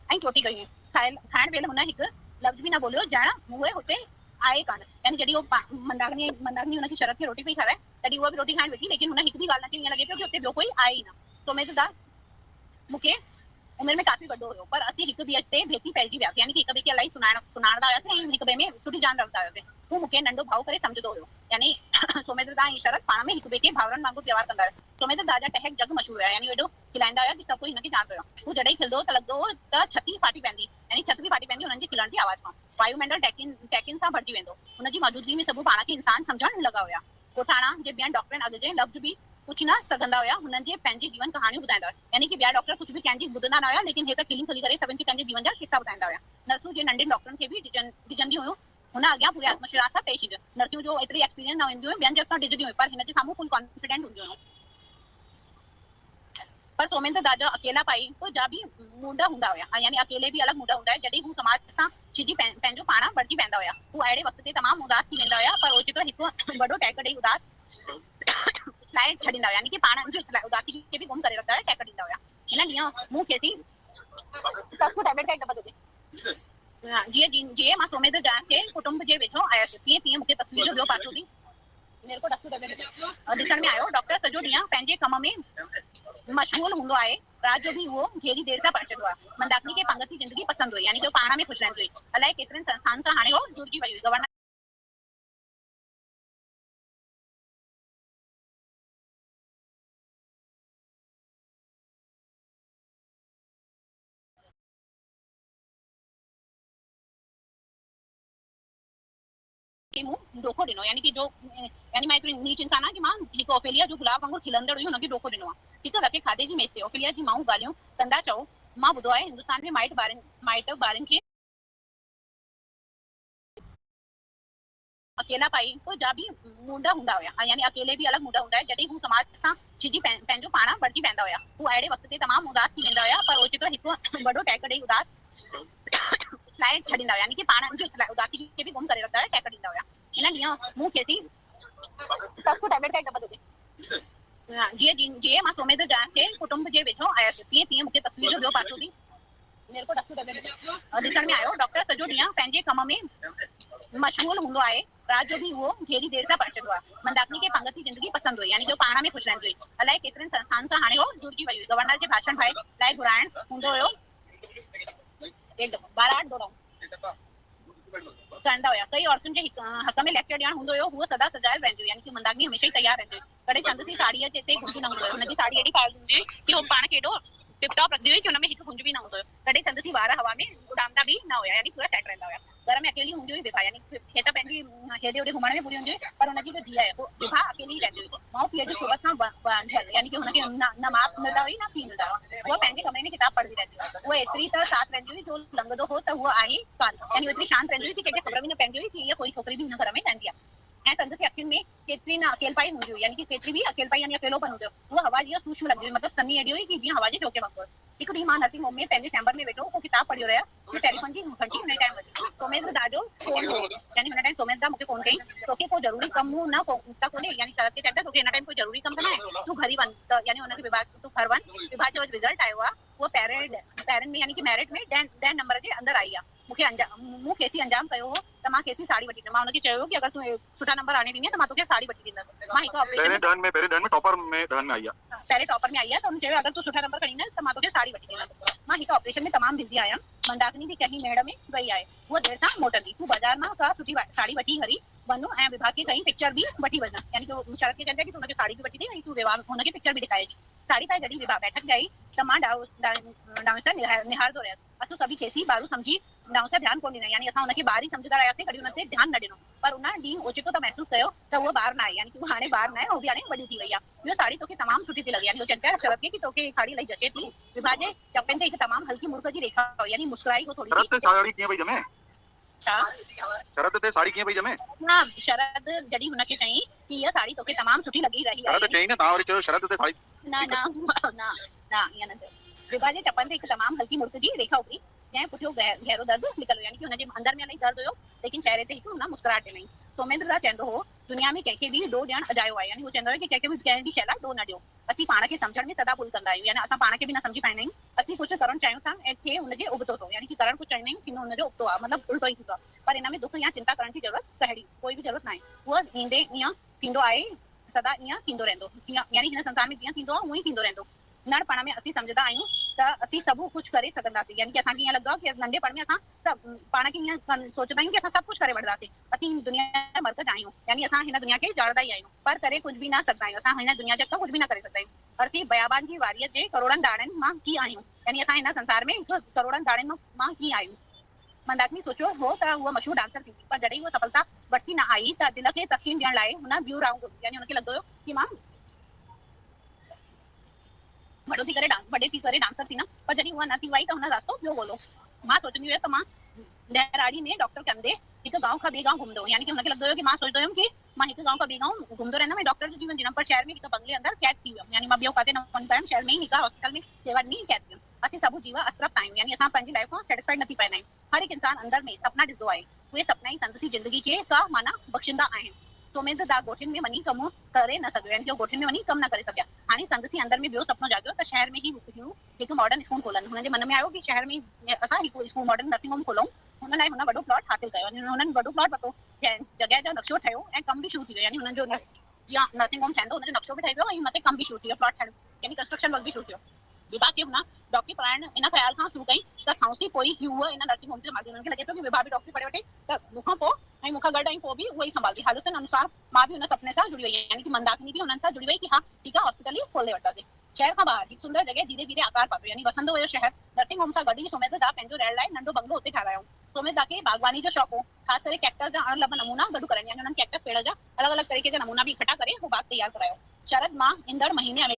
ऐं चोटी कई हुई। खाइण वेल हुन हिकु लफ़्ज़ बि न बोलियो, ॼण उहे हुते आए कान, यानी जॾहिं वो मंदाकिनी हुनखे शरद खे रोटी पई खाराए तॾहिं उहा बि रोटी खाइण वेठी, लेकिन हुन हिकु बि ॻाल्हि न चई, ईअं लॻे पियो कि हुते ॿियो कोई आहे ई न। सुमेंद्र दा मूंखे उमिरि में काफ़ी वॾो हुयो, पर असीं हिकु ॿिए ते भेटी पइजी वियासीं, यानी कि हिक ॿिए खे इलाही सुञाणंदा हुआसीं ऐं हिक ॿिए में सुठी जान रखंदा हुआसीं। हू मूंखे नंढो भाउ करे सम्झंदो हुयो, यानी सोमेंद्र दा ऐं शरद पाण में हिक ॿिए खे भाउरनि वांगुरु व्यवहार कंदा हुआ। सोमेंद्र दा जा टहक जग मशहूर हुया, यानी एॾो खिलाईंदा हुया कि सभु कोई हिनखे ॼाणंदो हुयो। हू जॾहिं खिलंदो त लॻंदो हो त छती फाटी पवंदी, यानी छत बि फाटी पवंदी हुननि जे खिलण जी आवाज़ खां। वायुमंडल टैकिन सां भरिजी वेंदो, हुनजी मौजूदगी में सभु पाण खे इंसान सम्झण लॻा हुया। कोठाणा जे ॿियनि डॉक्टरनि अॻिते लफ़्ज़ बि कुझु न सघंदा हुया, हुननि जे पंहिंजी जीवन कहाणियूं ॿुधाईंदा हुया, यानी कि ॿिया डॉक्टर कुझु बि कंहिंजी ॿुधंदा न हुया, लेकिन हे त खिली करे सभिनि खे पंहिंजे जीवन जा किस्सा ॿुधाईंदा हुया। नर्सूं जे नंढे डॉक्टरनि खे बि डिजंदियूं हुयूं, हुन अॻियां पूरे आत्मविश्वास सां पेश ईंदियूं। नर्सियूं जो एतिरी एक्सपीरियंस न हूंदियूं हुयूं, ॿियनि जे अॻियां डिजंदियूं हुयूं, पर हिन जे साम्हूं फुल कॉन्फिडेंट हूंदियूं हुयूं। पर सोमेंद्र दा जा अकेला पाई जा बि मुंड हूंदा हुया, यानी अकेले बि अलॻि मुंड हूंदा हुया, जॾहिं हू समाज सां छिजी पंहिंजो पाण बणिजी पवंदा हुया। हू अहिड़े वक़्त ते तमामु उदास थी वेंदा हुया, पर ओचितो हिकु वॾो टहक ॾेई उदास लाइ छॾींदा हुया, यानी कि पाण जो उदासी खे बि गुम करे रखंदा हुया, टहक ॾींदा हुया। हिन ॾींहुं मूं खेसी सस्तो टैबलेट का एक दफ़ा दे जीअं मां सोमेंद्र दा खे कुटुंब जे वेझो आयसि, तीअं मूंखे तस्वीर जो ॿियो पासो बि मेरे को डॉक्टर ॾिसण में आयो। डॉक्टर सॼो ॾींहुं पंहिंजे कम में मशगूल हूंदो आहे, राति जो बि उहो घेरी देर सां पहुचंदो आहे। मंदाकिनी खे पंगती ज़िंदगी पसंदि हुई, यानी जो पाण में ख़ुशि रहंदी हुई। अलाए केतिरनि संस्थान सां हाणे हो जुड़जी वई हुई। गवर्नर खे मूं धोखो ॾिनो, यानी कि जो यानी मां एतिरी नीच इंसान आहियां कि मां हिकु ओफेलिया जो गुलाब वांगुरु खिलंदड़ हुई हुनखे धोखो ॾिनो आहे। हिकु दफ़े खाधे जी मेज़ ते ओफेलिया जी माण्हू ॻाल्हियूं कंदा चओ, मां ॿुधो आहे हिंदुस्तान में माइट ॿारनि खे अकेला पाई जा बि मुंड हूंदा हुया, यानी अकेले बि अलॻि मुंड हूंदा हुया, जॾहिं हू समाज सां छिजी पंहिंजो पाण बणिजी पवंदा हुया। हू अहिड़े वक़्त ते तमामु उदास थी वेंदा हुया, पर ओचितो हिकु वॾो टहक ॾेई उदास लाइ छॾींदा हुया, यानी कि पाण जो उदासी खे बि गुम करे रखंदा हुया, टहक ॾींदा हुया। हिन ॾींहुं मूं खेसी सस्तो टैबलेट का एक दफ़ा दे जीअं मां सोमेंद्र दा खे कुटुंब जे वेझो आयसि, तीअं मूंखे तस्वीर जो ॿियो पासो बि मेरे को ॾिसण में आयो। डॉक्टर सॼो ॾींहुं पंहिंजे कम में मशगूल हूंदो आहे, राति जो बि उहो घेरी देर सां पहुचंदो आहे। मंदाकिनी खे पंगती ज़िंदगी पसंदि हुई, यानी जो पाण में ख़ुशि रहंदी हुई। अलाए केतिरनि संस्थान सां हाणे हो जुड़जी वई हुई। गवर्नर जे भाषण लाइ घुराइण हूंदो हुयो, 12 8 दौड़ाऊं कंदा हुया कई औरतुनि जे हक़ में लेक्चर ॾियणु हूंदो हुयो उहो सदा सजायल रहंदी हुई यानी कि मंदाकिनी हमेशह ई तयार रहंदी हुई कॾहिं चंद सी साड़ीअ जे ते गुंज न हूंदो हुयो हुनजी साड़ी एॾी फाइल हूंदी हुई कि हो पाण खे एॾो टिपटॉप रखंदी हुई कि हुन में हिकु गुंज बि न हूंदो हुयो कॾहिं चंद सी वार हवा में उॾामदा बि न हुया यानी पूरा सेट रहंदा हुया घर में अकेली हूंदी हुई विभा यानी हे त पंहिंजी हेॾे होॾे घुमण में पूरी हूंदी हुई पर हुनजी जो धीउ आहे विभा अकेली ई रहंदी हुई माउ पीउ जी सोबत सां बांधियल यानी कि हुनखे न माउ मिलंदा हुई न पीउ मिलंदा हुआ उहा पंहिंजे कमरे में किताब पढ़ंदी रहंदी हुई उहा एतिरी त साथ रहंदी हुई जो लंघंदो हो त उहा आहे कान यानी एतिरी शांत रहंदी हुई कि कंहिंखे ख़बर बि न पवंदी हुई कि इहा कोई छोकिरी बि हिन घर में रहंदी आहे ऐं संद जी अखियुनि में केतिरी न अकेलपाई हूंदी हुई यानी कि केतिरी बि अकेलपाई यानी अकेलोपन हूंदो उहा हवा जीअं सूक्ष्म लॻंदी हुई मतिलबु सन्नी एॾी हुई कि जीअं हवा जे झोके वांगुरु हिकु ॾींहुं मां नर्सिंग होम में पंहिंजे चैम्बर में वेठो को किताब पढ़ियो रहिया कि टेलीफोन जी घंटी हुन टाइम वॼी सोमेश ॾाढो फोन हो यानी हुन टाइम सोमेश दा मूंखे फोन कई तोखे को ज़रूरी कमु न त कोन्हे यानी शरद खे चवंदा तोखे हिन टाइम कोई ज़रूरी कमु त न आहे तूं घर ई वञ त यानी हुनखे विभाग तूं घर वञ विभाग जो रिज़ल्ट आयो आहे उहा पेरेंट में यानी कि मेरिट में 10 नंबर जे अंदरि आई आहे मूं केसी अंजाम कयो हो त मां केसी साड़ी वठी ॾिनी मां हुनखे चयो कि अगरि तूं सुठा नंबर आणे ॾींदी त मां तोखे साड़ी वठी ॾींदसि मां हिकु ऑपरेशन पहिरें ॾहनि में टॉपर में ॾहनि में आई आहे पहले टॉपर में आई है तो हुन चयो अगर तू सुठा नंबर खणी न त मां तोखे साड़ी वठी ॾींदसि मां हिकु ऑपरेशन में तमामु बिज़ी आहियां मंदाकिनी बि कंहिं मेड़ में वई आहे उहा देरि सां मोटंदी तूं बाज़ार मां का सुठी साड़ी वठी हरी वञो ऐं विभा खे कहीं पिक्चर बि वठी वञा यानी कि शरद खे चवंदा कि तूं हुनखे साड़ी बि वठी ॾे ऐं तूं विभा हुनखे पिक्चर बि ॾेखारे साड़ी पाए जॾहिं विभा बैठक गई त मां डांसर निहारंदो रहियसि असां सभी केसी बारू सम्झी डांसर ध्यानु कोन ॾिना यानी असां हुनखे ॿार ई सम्झंदा रहियासीं कॾहिं हुन ते ध्यानु न ॾिनो पर उन ॾींहुं ओचितो त महसूसु कयो त उहा ॿार न आहे यानी कि उहा हाणे ॿार न आहे उहो बि हाणे वॾी थी वई आहे इहो साड़ी तोखे तमामु सुठी थी लॻे यानी उहो चवनि पिया शरद खे कि तोखे साड़ी इलाही जचे थी विभा जे चपनि ते हिकु तमामु हल्की मुर्ग जी रेखा हुई यानी मुस्कुराई हो थोड़ी शरद ते साड़ी कीअं पई ॼमे छा शरद ते साड़ी कीअं पई ॼमे ना शरद जॾहिं हुनखे चई कि इहा साड़ी तोखे तमामु सुठी लॻी रही आहे शरद चई न तव्हां वरी चयो शरद ते साड़ी न ईअं न थियो विभा जे चपनि ते हिकु तमामु हल्की मुर्ग जी रेखा उभरी जंहिं पुठियो गहरो दर्द निकल यानी कि हुनजे अंदर में इलाही दर्द हुयो लेकिन चेहरे ते हिकु हुन मुस्कुराहट ॾिनई सोमेंद्र दा चवंदो हो दुनिया में कंहिंखे बि डो ॾियणु अजायो आहे यानी हू चवंदो आहे कि कंहिंखे बि कंहिं जी शइ लाइ डो न ॾियो असीं पाण खे सम्झण में सदा भुल कंदा आहियूं यानी असां पाण खे बि न सम्झी पाईंदा आहियूं असीं कुझु करणु चाहियूं था ऐं थे हुनजे उबतो थो यानी कि करणु कुझु चाहींदा आहियूं कि हुनजो उबतो आहे मतिलबु उल्टो ई थींदो आहे पर हिन में दुख या चिंता करण जी ज़रूरत कहिड़ी कोई बि ज़रूरत न आहे उहा ईंदे ईअं थींदो आहे सदा ईअं थींदो रहंदो जीअं यानी हिन संसार में जीअं थींदो आहे उअं ई थींदो रहंदो नंढपण में असीं सम्झंदा आहियूं त असीं सभु कुझु करे सघंदासीं यानी कि असांखे ईअं लॻंदो आहे कि नंढपण में असां सभु पाण खे ईअं सोचंदा आहियूं कि असां सभु कुझु करे वठंदासीं असीं दुनिया जा मर्कज़ आहियूं यानी असां हिन दुनिया खे ॼाणंदा ई आहियूं पर करे कुझु बि न सघंदा आहियूं असां हिन दुनिया जा कुझु बि न करे सघंदा आहियूं असीं बयाबान जी वारीअ जे करोड़नि दाणनि मां कीअं आहियूं यानी असां हिन संसार में हिकु करोड़नि दाणनि मां कीअं आहियूं मंदाकिनी सोचियो हो त उहा मशहूर डांसर थींदी पर जॾहिं उहा सफलता वरिती न आई त दिलि खे तस्कीन ॾियण लाइ हुन ॿियो राउंड यानी हुनखे लॻंदो हुयो कि मां वॾो थी करे डांसर थी न पर जॾहिं उहा न थी वई त हुन रास्तो ॿियो ॻोल्हो मां सोचंदी हुयसि त मां डेहराड़ी में डॉक्टर कंदे हिकु गांव खां ॿिए गांव घुमंदो यानी कि हुनखे लॻंदो हुयो कि मां सोचंदो हुयमि कि मां हिकु गांव खां ॿिए गांव घुमंदो रहंदमि डॉक्टर जो जीवन जींदमि पर शहर में हिकु बंगले अंदरि कैद थी वियमि यानी मां ॿियो काथे न वञी पायमि शहर में ई हिकु हॉस्पिटल में सेवा ॾिनी कैद थियमि असीं सभु जीव असरफ आहियूं यानी असां पंहिंजी लाइफ खां सेटिस्फाइड न थी पाईंदा आहियूं हर हिकु इंसान अंदरि में सपना ॾिसंदो आहे उहे सपना ई संदसी ज़िंदगी खे का माना बख़्शिंदा आहिनि सोमेंद्र दा ॻोठियुनि में वञी कमु करे न सघियो यानी कि ॻोठियुनि में वञी कमु न करे सघिया हाणे संदसी अंदरि में ॿियो सपनो जाॻियो त शहर में ई हिकु मॉडर्न स्कूल खोलनि हुननि जे मन में आयो कि शहर में असां हिकु स्कूल मॉडर्न नर्सिंग होम खोलूं हुन लाइ हुन वॾो प्लॉट हासिल कयो यानी हुननि वॾो प्लॉट वरितो जॻह जो नक्शो ठहियो ऐं कमु बि शुरू थी वियो यानी हुननि जो जीअं नर्सिंग होम ठहंदो हुनजो नक्शो बि ठही वियो ऐं हुन ते कमु बि शुरू थी वियो प्लॉट ठहियो यानी कंस्ट्रक्शन वर्क बि शुरू थी वियो विभा खे हुन डॉक्टरी पढ़ाइण इन ख़्याल खां शुरू कई त खांसी पोइ ई उहा इन नर्सिंग होम जे माध्यम हुनखे लॻे थो कि विभा बि डॉक्टरी पढ़े वठे त मूंखां पोइ ऐं मूंखां गॾु ऐं पोइ बि उहा ई संभालंदी हालतुनि अनुसार मां बि हुन सपने सां जुड़ी वई आहियां यानी कि मंदाकिनी बि हुननि सां जुड़ी वई कि हा ठीकु आहे हॉस्पिटल ई खोले वठंदासीं शहर खां ॿाहिरि हिकु सुंदर जॻह धीरे धीरे आकार पातो यानी वसंदो हुयो शहर नर्सिंग होम सां गॾु ई सोमेश दा पंहिंजो रहण लाइ नंढो बंगलो हुते ठारायो सोमेश दा खे बागवानी जो शौक़ु हो ख़ासि करे कैक्टस जा अणलभ नमूना गॾु करण यानी हुननि कैक्टस पेड़ जा अलॻि अलॻि तरीक़े जा नमूना बि इकठा करे उहो बाग तयारु करायो शरद मां ईंदड़ महीने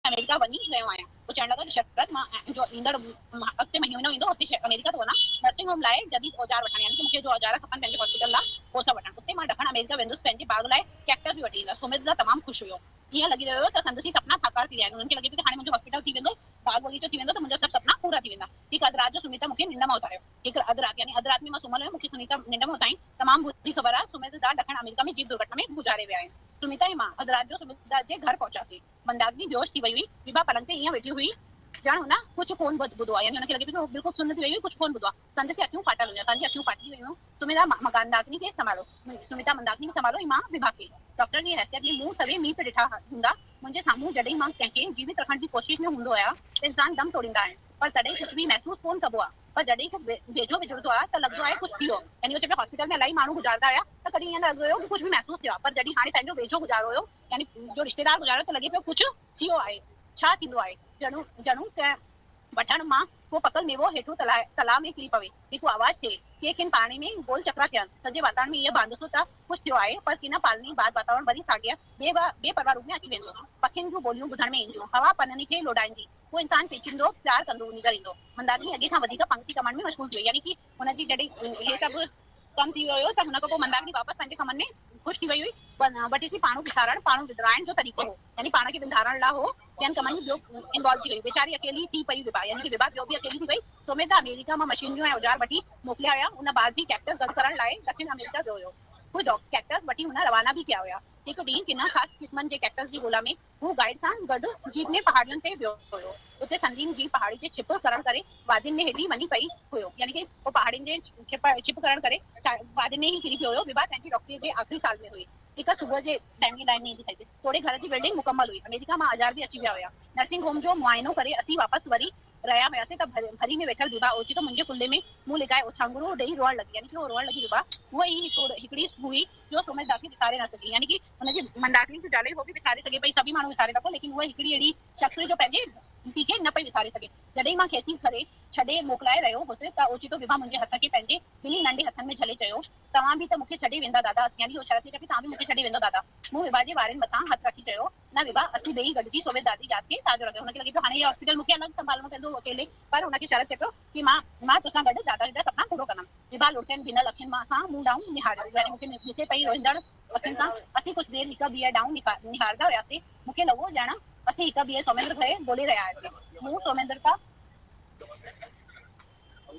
अमेरिका वञी रहियो आहियां पोइ चवण लॻो शरद मां जो ईंदड़ अॻिते महीनो ईंदो हुते अमेरिका थो वञा नर्सिंग होम लाइ जदीद औजार वठण यानी कि मूंखे जो औजार खपनि पंहिंजे हॉस्पिटल लाइ उहो सभु वठण उते मां ॾखण अमेरिका वेंदुसि पंहिंजे बाग लाइ कैक्टस बि वठी ईंदसि सोमेश दा तमामु ख़ुशि हुयो ईअं लॻी रहियो त संदसि सपना साकार थी विया आहिनि उन्हनि खे लॻे पियो त हाणे मुंहिंजो हॉस्पिटल थी वेंदो बाग बगीचो थी वेंदो त मुंहिंजा सभु सपना पूरा थी वेंदा हिकु अधु राति जो सुमिता मूंखे निंड मां उथारियो हिकु अधु राति यानी अधु राति में मां सुम्हल हुयमि मूंखे सुनीता निंड में उथाई तमामु बुरी ख़बर आहे सुमेधा ॾखण अमेरिका में जीप दुर्घटना में गुज़ारे विया आहिनि सुमिता ऐं मां अधु राति जो सुमिता जे घर पहुचासीं मंदाकिनी बेहोश थी वई हुई विभा पलंग ते ईअं वेठी हुई ॼण हुन कुझु कोन ॿुधो आहे यानी हुनखे लॻे पियो बिल्कुलु सुन थी वई हुई कुझु कोन ॿुधो आहे संदसि अखियूं फाटल हुयूं असांजी अखियूं फाटी वियूं सुमिता मंदाकिनी खे संभालो सुमिता मंदाकिनी खे संभालो ऐं मां विभा खे डॉक्टर जी हैसियत में मूं सभई मीत ॾिठा हूंदा मुंहिंजे साम्हूं जॾहिं मां कंहिंखे जीवित रखण जी कोशिशि में हूंदो आहियां त इंसान दम तोड़ींदा आहिनि पर तॾहिं कुझु बि महसूसु कोन कबो आहे पर जॾहिं को वेझो विझड़ंदो आहे त लॻंदो आहे कुझु थी वियो यानी उहो चए पियो हॉस्पिटल में इलाही माण्हू गुज़ारदा हुया त कॾहिं ईअं लॻंदो हुयो कि कुझु बि महसूसु थियो आहे पर जॾहिं हाणे पंहिंजो वेझो गुज़ारो हुयो यानी जो रिश्तेदार गुज़ारो त लॻे पियो कुझु थी वियो आहे छा थींदो आहे ॼणू कंहिं वठण मां को पकल मेवो हेठो तलाउ में किरी पवे हिकु आवाज़ थिए के किन पाणी में गोल चक्रा थियनि सॼे वातावरण में इहा बांदसो त कुझु थियो आहे पर किन पालनी बाद वातावरण वरी साॻिया बेपरवाह रूप में अची वेंदो पखियुनि जूं ॿोलियूं ॿुधण में ईंदियूं हवा पननि खे लोॾाईंदी उहो इंसान पेचींदो प्यार कंदो निकर ईंदो मंदाकिनी अॻे खां वधीक पंक्ति कमण में मशगूल थी वई यानी कि हुनजी जॾहिं इहे सभु कमु थी वियो त हुन खां पोइ मंदाकिनी वापसि पंहिंजे कमनि में ख़ुशि थी वई हुई वठी सी पाणू विसारण पाणू विदराइण जो तरीक़ो हो यानी पाण खे विंधारण लाइ हो ॿियनि कमनि में ॿियो इन्वॉल्व थी वई वेचारी अकेली थी पई विभा यानी कि विभा ॿियो बि अकेली थी वई सुमेधा अमेरिका मां मशीनरियूं ऐं औजार वठी मोकिलिया हुया उन ॿार जी कैक्टस गॾु करण लाइ दक्षिण अमेरिका वियो हुयो कुझु कैक्टस वठी हुन रवाना बि कया हुया हिकु ॾींहुं किन ख़ासि क़िस्मनि जे कैक्टस जी ॻोल्हा में हू गाइड सां गॾु जीप में पहाड़ियुनि ते वियो हुयो उते संदीन जी पहाड़ी जे छिप करण करे वादियुनि में हेॾी वञी पई हुयो यानी कि उहो पहाड़ियुनि जे छिप करण करे वादियुनि में ई किरी पियो हुयो विभा पंहिंजी डॉक्टरी जे आख़िरी साल में हुई हिकु सुबुह जे टाइम लाइन में ईंदी थी थोरे घर जी बिल्डिंग मुकम्मल हुई अमेरिका मां औजार बि अची विया हुया नर्सिंग होम जो मुआइनो करे असीं वापसि वरी रहिया हुयासीं त भरी में वेठल विभा ओची त मुंहिंजे कुल्ले में मुंहुं लिकाए उछांगरो ॾेई रोअण लॻी यानी कि उहो रोअण लॻी विभा उहा ई हिकिड़ी हुई जो सुमेधा खे विसारे न सघी यानी कि हुनजी मंदाकिनी जो ज़ाल हो बि विसारे सघे पई सभी माण्हू विसारे था पोइ लेकिन उहा हिकिड़ी अहिड़ी शख़्स जो पंहिंजे पीउ खे न पई विसारे सघे जॾहिं मां खेसी करे छॾे मोकिलाए रहियो हुउसि त ओचितो विभा मुंहिंजे हथ खे पंहिंजे ॿिन्ही नंढे हथनि में झले चयो तव्हां बि त मूंखे छॾे वेंदा दादा यानी उहो शरत थी चए तव्हां बि मूंखे छॾे वेंदो दादा मूं विभा जे वारनि मथां हथ रखी चयो न विभा असीं ॿई गॾिजी सोमे दादी यादि खे ताज़ो रखियो हुनखे लॻे पियो हाणे इहा हॉस्पिटल मूंखे अलॻि संभालणो पवंदो अकेले पर हुनखे शरत चए पियो कि मां तोसां गॾु दादा जा सपना पूरो कंदमि विभा लुटनि भिनल अखियुनि मां सां मुंहुं डाउन निहारियो यानी मूंखे ॾिसे पई रोईंदड़ अखियुनि सां असीं कुझु देरि हिक ॿिए डाउन निहारंदा हुयासीं मूंखे लॻो ॼण असीं हिक ॿिए सोमेंद्र खे ॻोल्हे रहिया हुआसीं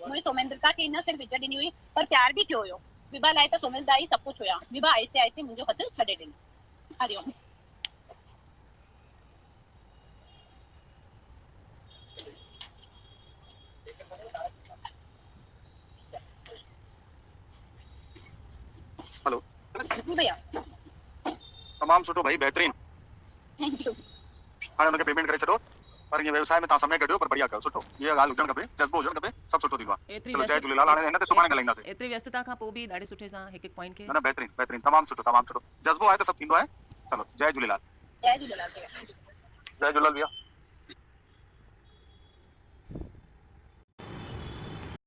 मुंहिंजी सोमेंद्रता खे न सिर्फ़ु इज़त ॾिनी हुई पर प्यार बि कयो हुयो विभा लाइ त सोमेंद्रता ई सभु कुझु हुया विभा आहिस्ते आहिस्ते मुंहिंजो हथु छॾे ॾिनो हरिओम हेलो जी भैया तमामु सुठो भाई बहितरीन थैंक यू हाणे हुनखे पेमेंट करे छॾो पर ईअं व्यवसाय में तव्हां समय कढियो पर बढ़िया कयो सुठो इहा ॻाल्हि हुजणु खपे जज़्बो हुजणु खपे सभु सुठो थींदो आहे एतिरी चलो जय झूलेलाल हाणे हिन ते सुभाणे ॻाल्हाईंदासीं एतिरी व्यस्तता खां पोइ बि ॾाढे सुठे सां हिकु हिकु पॉइंट खे न बहितरीन बहितरीन तमामु सुठो जज़्बो आहे त सभु थींदो आहे चलो जय झूलेलाल जय झूलेलाल भैया जय झूलेलाल भैया